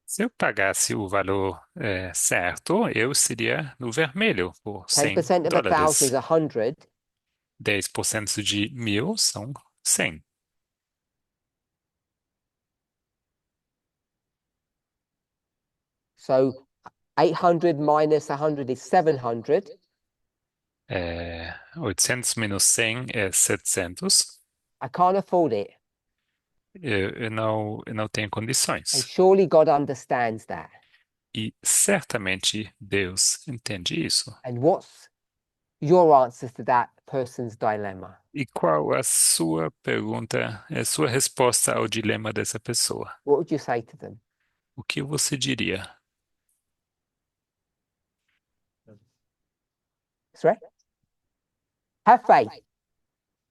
Se eu pagasse o valor certo, eu seria no vermelho por 100 10% of 1,000 is dólares. 100. 10% de 1.000 são 100. So 800 minus 100 is 700. 800 menos 100 é 700. I can't afford it. Eu não tenho And condições. surely God understands that. E certamente Deus entende isso. And what's your answer to that person's dilemma? E qual a sua pergunta, a sua resposta ao dilema dessa pessoa? What would you say to them? O que você diria? Sorry? Have faith.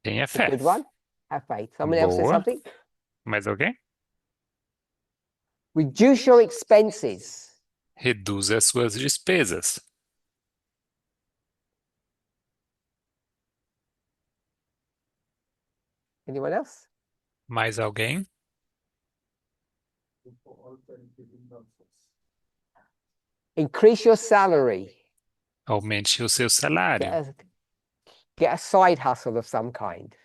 Tenha A fé. good one. Have faith. Someone else say Boa. something? Mais alguém? Reduce your expenses. Reduza as suas despesas. Anyone else? Mais alguém? Increase your salary. Aumente o seu Get salário. a, get a side hustle of some kind.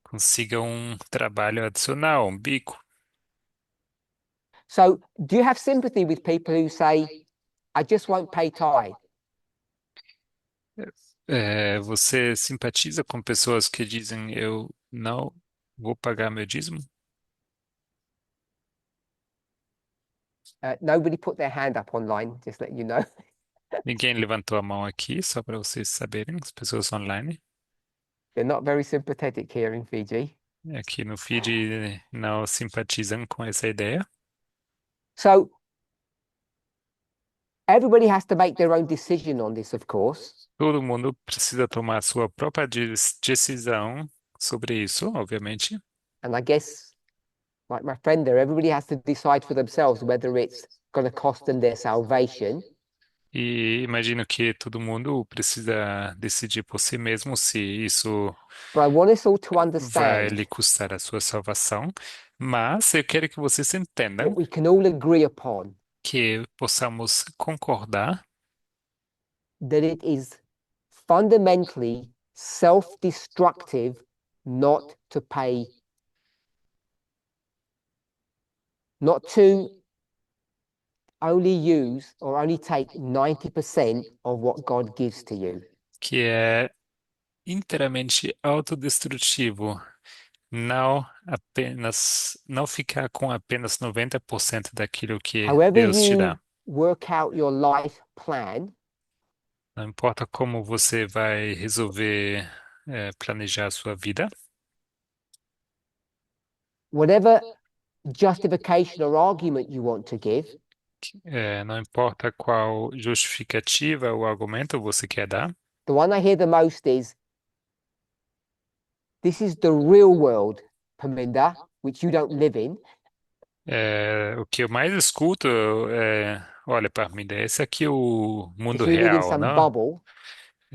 Consiga um trabalho adicional, um bico. So, do you have sympathy with people who say, I just won't pay tithe? Você simpatiza com pessoas que dizem eu não vou pagar meu dízimo? Nobody put their hand up online, just let you know. Ninguém levantou a mão aqui, só para vocês saberem, as pessoas online. They're not very sympathetic here in Fiji. Aqui no feed não simpatizam com essa ideia. So, everybody has to make their own decision on this, of course. Todo mundo precisa tomar a sua própria decisão sobre isso, obviamente. And I guess, like my friend there, everybody has to decide for themselves whether it's going to cost them their salvation E imagino que todo mundo precisa decidir por si mesmo se isso But I want us all to vai understand lhe custar a sua salvação. Mas eu quero que vocês entendam what we can all agree upon, que possamos concordar that it is fundamentally self-destructive not to pay, not to only use or only take 90% of what God gives to you. que é inteiramente autodestrutivo não ficar com apenas 90% daquilo que However Deus te you dá. work out your life plan, Não importa como você vai resolver, planejar a sua vida, whatever justification or argument you want to give, não importa qual justificativa ou argumento você quer dar, the one I hear the most is, this is the real world, Paminda, which you don't live in. o que eu mais escuto é, olha, Parminda, esse aqui é o mundo If you live in real, some né? bubble,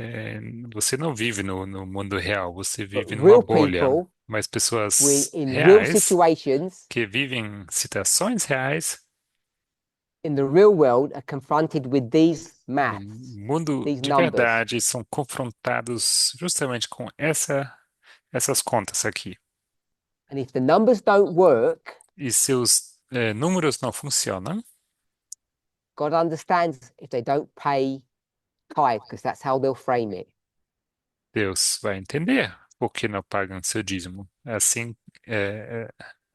É, você não vive no mundo real, você but vive numa real bolha. people Mas we pessoas in real reais situations que vivem situações reais in the real world are confronted with these no maths, mundo these de numbers. verdade são confrontados justamente com essas contas aqui. And if the numbers don't work, E seus números não funcionam, God understands if they don't pay tithe, because that's how they'll frame it. Deus vai entender por que não pagam seu dízimo. Assim,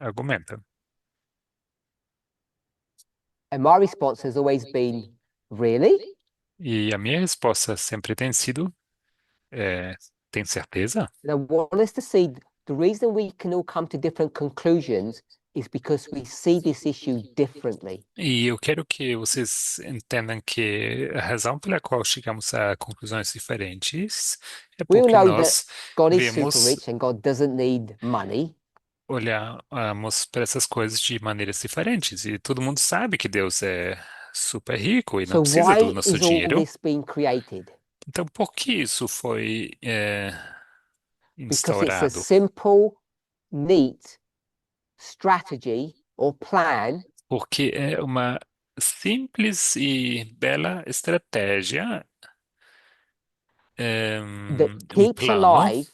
argumenta. And my response has always been, really? E a minha resposta sempre tem sido, tem certeza? And I want us to see the reason we can all come to different conclusions is because we see this issue differently. E eu quero que vocês entendam que a razão pela qual chegamos a conclusões diferentes é We all porque know that nós God is super vemos, rich and God doesn't need money. olhamos para essas coisas de maneiras diferentes. E todo mundo sabe que Deus é super rico e não So precisa do why nosso is all dinheiro. this being created? Então, por que isso foi, Because it's a instaurado? simple, neat strategy or plan Porque é uma simples e bela estratégia, that um keeps plano alive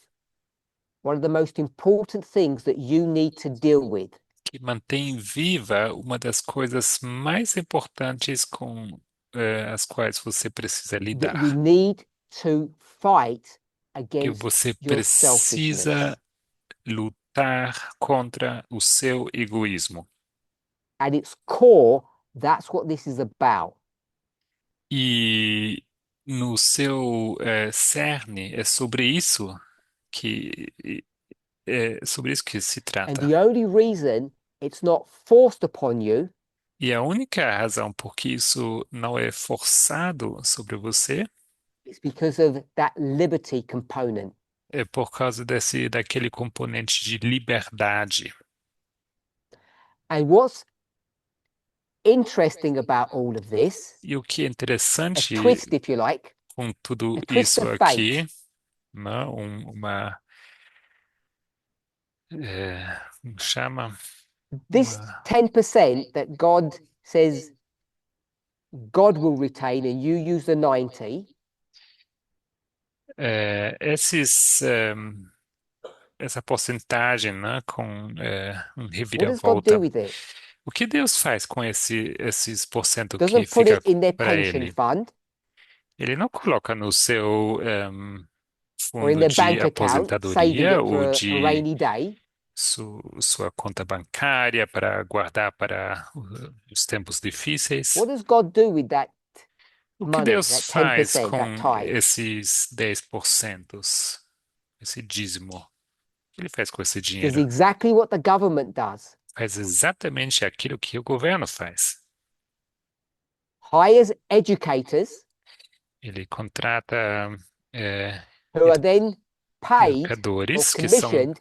one of the most important things that you need to deal with. que mantém viva uma das coisas mais importantes com as quais você precisa That you lidar, need to fight que against você your precisa selfishness. lutar contra o seu egoísmo. At its core, that's what this is about. E no seu cerne que é sobre isso que se And trata. the only reason it's not forced upon you E a única razão por que isso não é forçado sobre você is because of that liberty component. é por causa daquele componente de liberdade. And what's interesting about all of this, E o que é a interessante twist, if you like, com tudo a twist isso of aqui, fate, né, como chama? this Uma, 10% that God says God will retain and you use the 90, essa porcentagem, né, com um what does God do reviravolta. with it? O que Deus faz com esses porcento que Doesn't put fica it in their para pension Ele? fund Ele não coloca no seu or in fundo their de bank account, saving aposentadoria it ou for a de rainy day. sua conta bancária para guardar para os tempos difíceis. What does God do with that O que money, Deus that faz 10%, that com tithe? esses 10%, esse dízimo? O que ele faz com esse Does dinheiro? exactly what the government does. Faz exatamente aquilo que o governo faz. Hires educators Ele contrata eh, who are then paid or educadores que são commissioned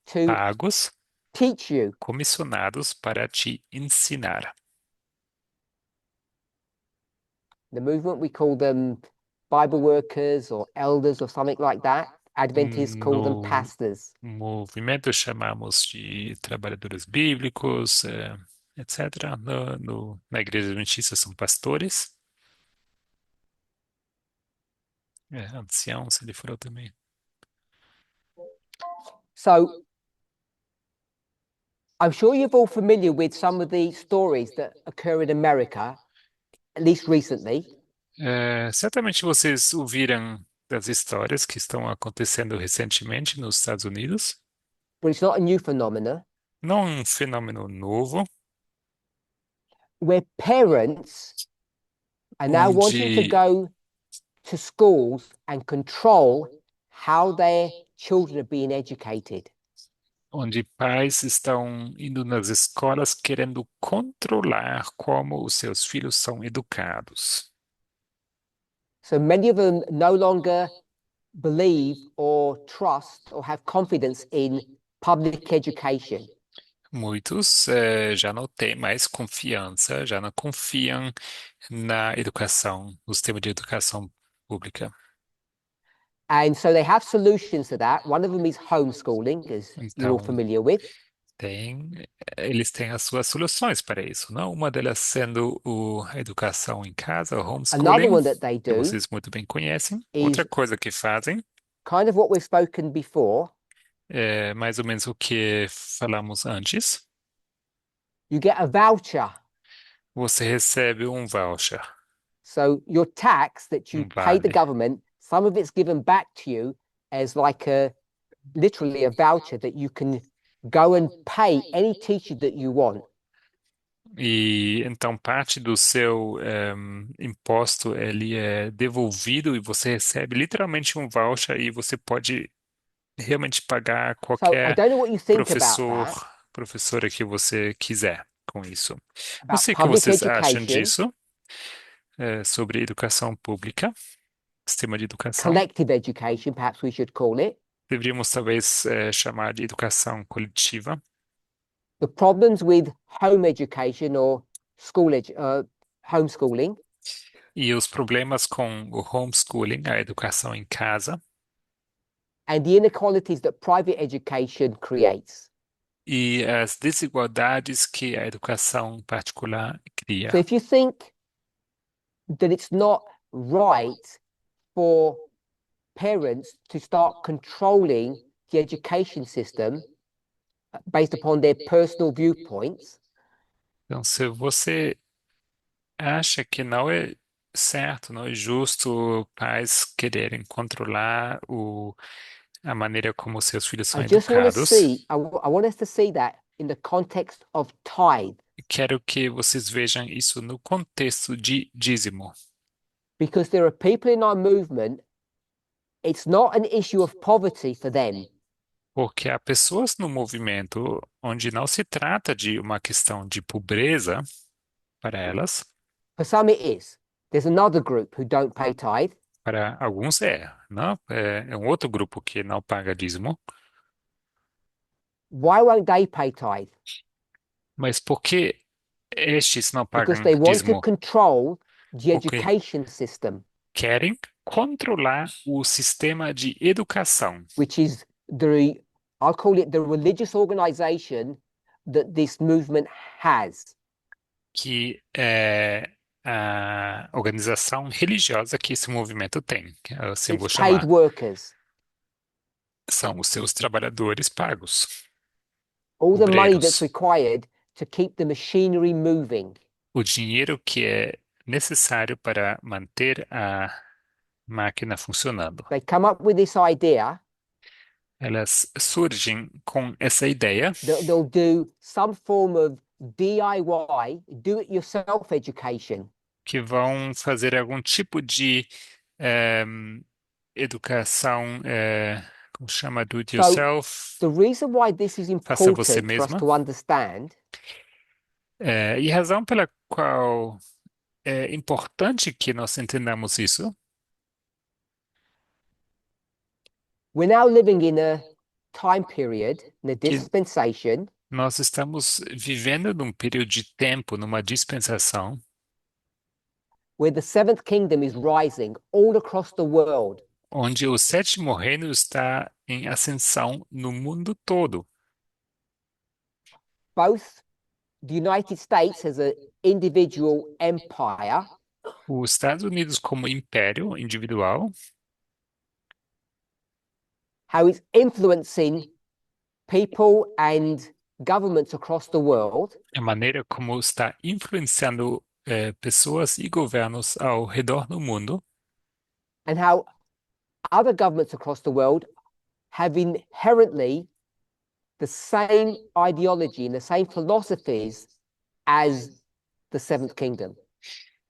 to pagos, teach you. comissionados para te ensinar. The movement, we call them Bible workers or elders or something like that. Adventists call them No pastors. movimento chamamos de trabalhadores bíblicos, etc. Na igreja adventista são pastores, anciãos, ele falou também. So I'm sure you're all familiar with some of the stories that occur in America, at least recently, Certamente vocês ouviram das histórias que estão acontecendo recentemente nos Estados Unidos. but it's not a new phenomenon, Não um fenômeno novo, where parents are now wanting to onde, go to schools and control how their children are being educated. onde pais estão indo nas escolas querendo controlar como os seus filhos são educados. So many of them no longer believe or trust or have confidence in public education. Muitos já não têm mais confiança, já não confiam na educação, no sistema de educação pública. And so they have solutions to that. One of them is homeschooling, as you're all Então, familiar with. tem, eles têm as suas soluções para isso, não? Uma delas sendo a educação em casa, o Another homeschooling, one that they que do vocês muito bem conhecem. Outra is coisa que fazem kind of what we've spoken before. é mais ou menos o que falamos antes. You get a voucher. Você recebe um voucher, So your tax that you pay the vale. government, some of it's given back to you as like literally a voucher that you can go and pay any teacher that you want. E então parte do seu imposto ele é devolvido e você recebe literalmente um voucher e você pode realmente pagar So I qualquer don't know what you think about professor, that, professora que você quiser com isso. Não about sei o que public vocês acham education, disso, sobre educação pública, sistema de educação. collective education, perhaps we should call it. Deveríamos talvez chamar de educação coletiva. The problems with home education or homeschooling, E os problemas com o homeschooling, a educação em casa, and the inequalities that private education creates. e as desigualdades que a educação particular cria. So if you think that it's not right for parents to start controlling the education system based upon their personal viewpoints, Então, se você acha que não é certo, não é justo pais quererem controlar a maneira como seus filhos são I just want to educados, see, I want us to see that in the context of tithe, quero que vocês vejam isso no contexto de dízimo, because there are people in our movement, it's not an issue of poverty for them. porque há pessoas no movimento onde não se trata de uma questão de pobreza para elas, For some, it is. There's another group who don't pay tithe. para alguns não? É um outro grupo que não paga dízimo, Why won't they pay tithe? mas por que estes não Because pagam they want to dízimo? control the Porque education system, querem controlar o sistema de educação, which is I'll call it the religious organization that this movement has. que é a organização religiosa que esse movimento tem, que assim It's vou paid chamar. workers. São os seus trabalhadores pagos, All the money that's obreiros. required to keep the machinery moving. O dinheiro que é necessário para manter a máquina funcionando. They come up with this idea Elas surgem com essa ideia that they'll do some form of DIY, do it yourself education. que vão fazer algum tipo de educação, como chama, do it So yourself, the reason why this is faça você important for us mesma. to understand E a razão pela qual é importante que nós entendamos isso, we're now living in a time period, in a que dispensation, nós estamos vivendo num período de tempo, numa dispensação, where the seventh kingdom is rising all across the world. onde o sétimo reino está em ascensão no mundo todo. Both the United States as an individual empire, Os Estados Unidos como império individual, how it's influencing people and governments across the world, a maneira como está influenciando pessoas e governos ao redor do mundo, and how other governments across the world have inherently the same ideology and the same philosophies as the seventh kingdom.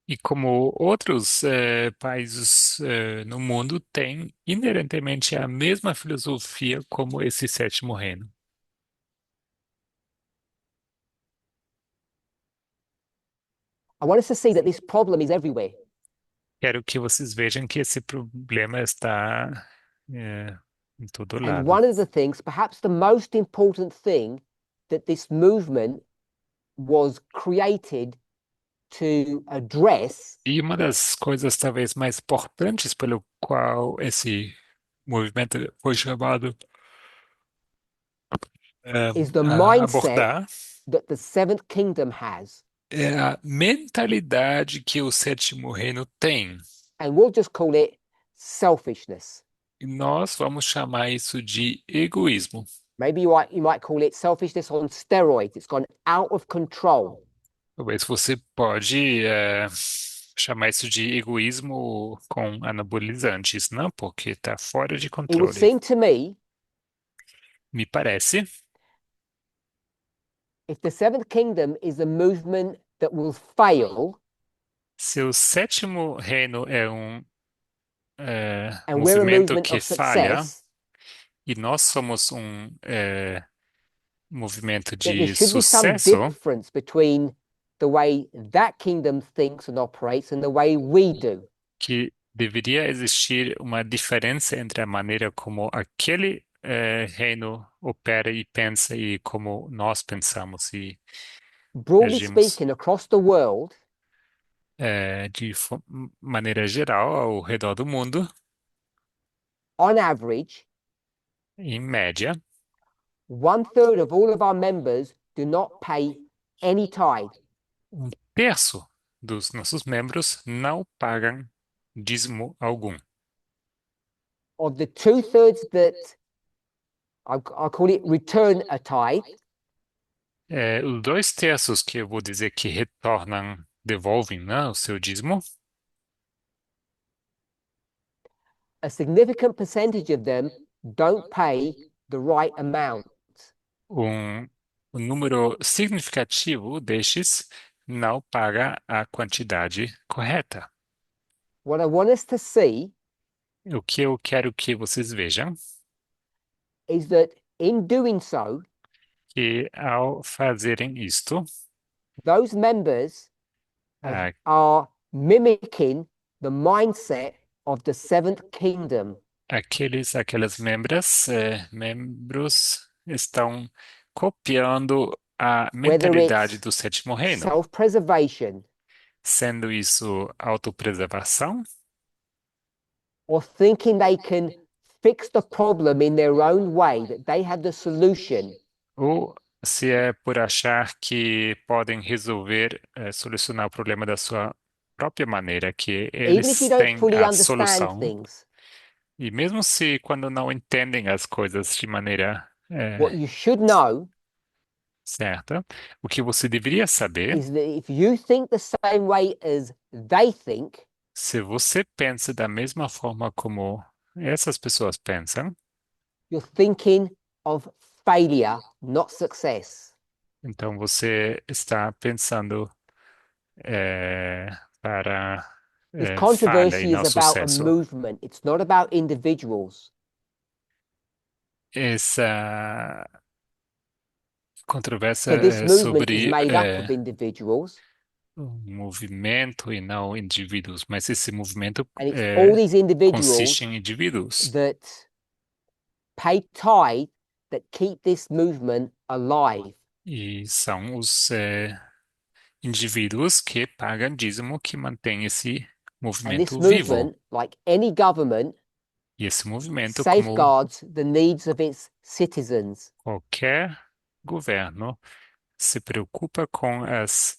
E como outros países no mundo têm inerentemente a mesma filosofia como esse sétimo reino. I want us to see that this problem is everywhere. Quero que vocês vejam que esse problema está é, em todo And lado. one of the things, perhaps the most important thing that this movement was created to address E uma das coisas talvez mais importantes pelo qual esse movimento foi chamado é, is the a mindset abordar that the seventh kingdom has. é a mentalidade que o sétimo reino tem. And we'll just call it selfishness. E nós vamos chamar isso de egoísmo. Maybe you might call it selfishness on steroids. It's gone out of control. Talvez você pode chamar isso de egoísmo com anabolizantes, não? Porque está fora de It would controle. seem to me Me parece, if the seventh kingdom is a movement that will fail, se o sétimo reino é um and we're a movimento movement que of falha success, e nós somos um movimento that there de should be some sucesso, difference between the way that kingdom thinks and operates and the way we do. que deveria existir uma diferença entre a maneira como aquele reino opera e pensa e como nós pensamos e Broadly agimos speaking, across the world, de maneira geral ao redor do mundo, on average, em média, 1/3 of all of our members do not pay any tithe. um terço dos nossos membros não pagam dízimo algum. Of the 2/3 that I call it return a tithe, Os dois terços que eu vou dizer que retornam, devolvem, né, o seu dízimo, a significant percentage of them don't pay the right amount. um, um número significativo destes não paga a quantidade correta. What I want us to see O que eu quero que vocês vejam is that in doing so, que ao fazerem isto, those members a- are mimicking the mindset of the seventh kingdom, aquelas membros estão copiando a whether mentalidade it's do sétimo reino, self-preservation sendo isso autopreservação or thinking they can fix the problem in their own way, that they have the solution. ou se é por achar que podem resolver, solucionar o problema da sua própria maneira, que Even if you eles don't têm fully a understand solução. things, E mesmo se quando não entendem as coisas de maneira what you should know certa, o que você deveria saber, is that if you think the same way as they think, se você pensa da mesma forma como essas pessoas pensam, you're thinking of failure, not success. então você está pensando eh, para This falha e controversy is não about a sucesso. movement, it's not about individuals. Essa controvérsia So this é movement is sobre made up of individuals, um movimento e não indivíduos, mas esse movimento and it's all these consiste individuals em indivíduos that pay tithe that keep this movement alive. e são os indivíduos que pagam dízimo que mantém esse And this movimento vivo. movement, like any government, E esse movimento, como safeguards the needs of its citizens. qualquer governo, se preocupa com as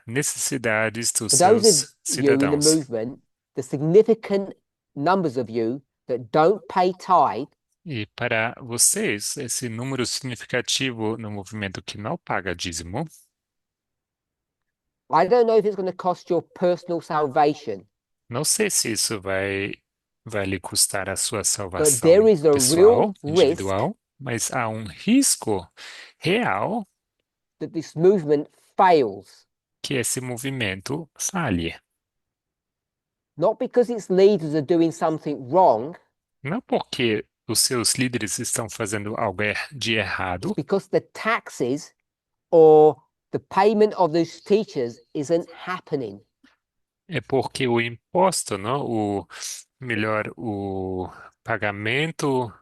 necessidades dos For those of seus you in the cidadãos. movement, the significant numbers of you that don't pay tithe, E para vocês, esse número significativo no movimento que não paga dízimo, I don't know if it's going to cost your personal salvation, não sei se isso vai lhe custar a sua but there salvação is a real pessoal, risk individual, mas há um risco real that this movement fails. que esse movimento falhe. Not because its leaders are doing something wrong, Não porque os seus líderes estão fazendo algo de it's errado, because the taxes or the payment of those teachers isn't happening. é porque o imposto, não? Melhor, o pagamento,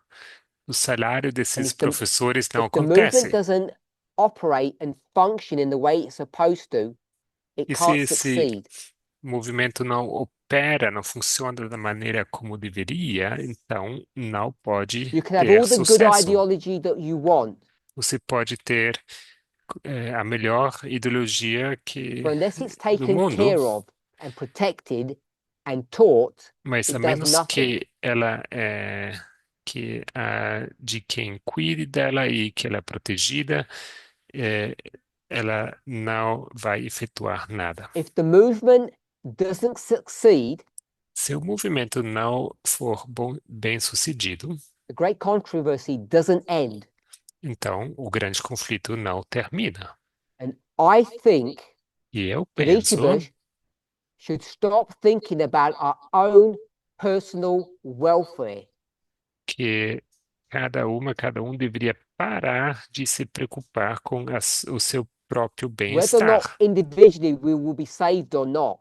o salário And desses professores não if the movement acontece. doesn't operate and function in the way it's supposed to, it E se can't esse succeed. movimento não opera, não funciona da maneira como deveria, então não pode You can have ter all the good sucesso. ideology that you want, Você pode ter a melhor ideologia but unless it's do taken mundo, care of and protected and taught, mas a it does menos nothing. que ela que a de quem cuide dela e que ela é protegida, é, ela não vai efetuar nada. If the movement doesn't succeed, Se o movimento não for bem sucedido, the great controversy doesn't end. então o grande conflito não termina. And I think E eu that each of penso us should stop thinking about our own personal welfare. que cada um deveria parar de se preocupar com o seu próprio Whether or not bem-estar. individually we will be saved or not.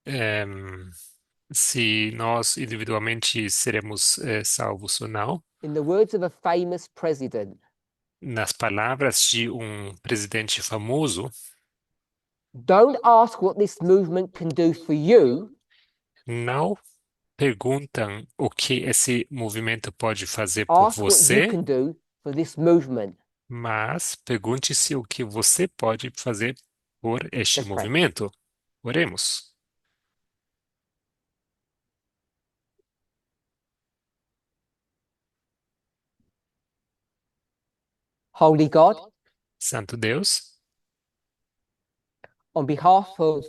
Em, se nós individualmente seremos salvos ou não. In the words of a famous president, Nas palavras de presidente famoso, don't ask what this movement can do for you, não perguntam o que esse movimento pode fazer por ask what you você, can do for this movement. mas pergunte-se o que você pode fazer por este Let's pray. movimento. Oremos. Holy God, Santo Deus, on behalf of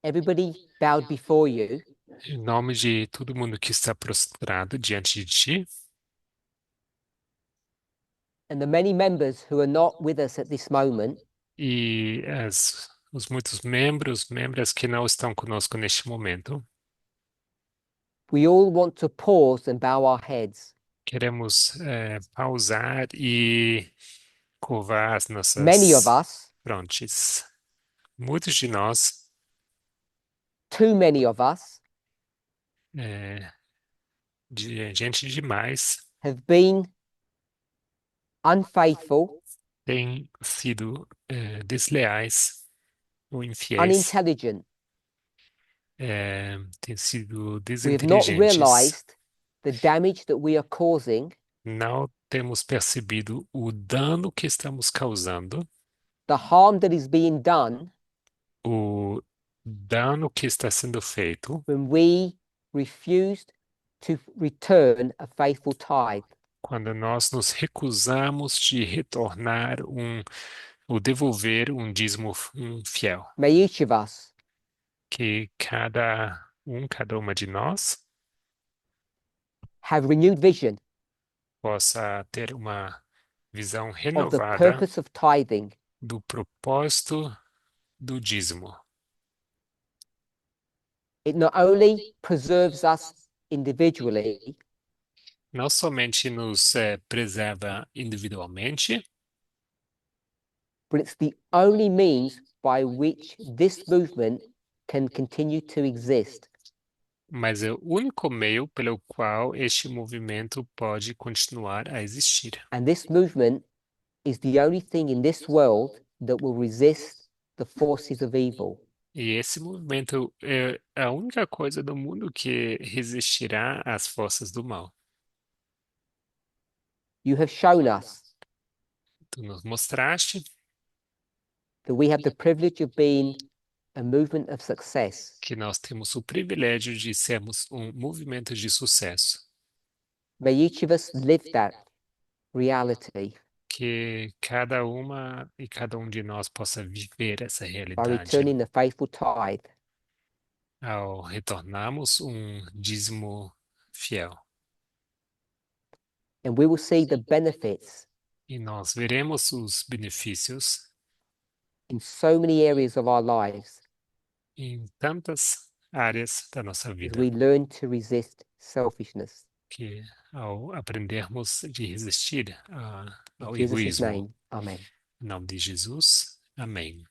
everybody bowed before you, em nome de todo mundo que está prostrado diante de ti and the many members who are not with us at this moment, e os muitos membros que não estão conosco neste momento, we all want to pause and bow our heads. queremos pausar e curvar as Many of nossas us, frontes. Muitos de nós, too many of us, é, gente demais, have been unfaithful, têm sido desleais ou infiéis, unintelligent. têm sido We have not desinteligentes. realized the damage that we are causing, Não temos percebido o dano que estamos causando, the harm that is being done o dano que está sendo feito when we refused to return a faithful tithe. quando nós nos recusamos de retornar ou devolver um dízimo fiel. May each of us Que cada uma de nós have renewed vision possa ter uma visão of the renovada purpose of tithing. do propósito do dízimo. It not only preserves us individually, Não somente nos preserva individualmente, but it's the only means by which this movement can continue to exist. mas é o único meio pelo qual este movimento pode continuar a existir. And this movement is the only thing in this world that will resist the forces of evil. E esse movimento é a única coisa do mundo que resistirá às forças do mal. You have shown us Tu nos mostraste that we have the privilege of being a movement of success. que nós temos o privilégio de sermos um movimento de sucesso. May each of us live that reality Que cada uma e cada um de nós possa viver essa by realidade returning the faithful tithe. ao retornarmos um dízimo fiel. And we will see the benefits E nós veremos os benefícios in so many areas of our lives em tantas áreas da nossa as vida, we learn to resist selfishness. que ao aprendermos de resistir In ao Jesus' egoísmo, name, amen. em nome de Jesus, amém.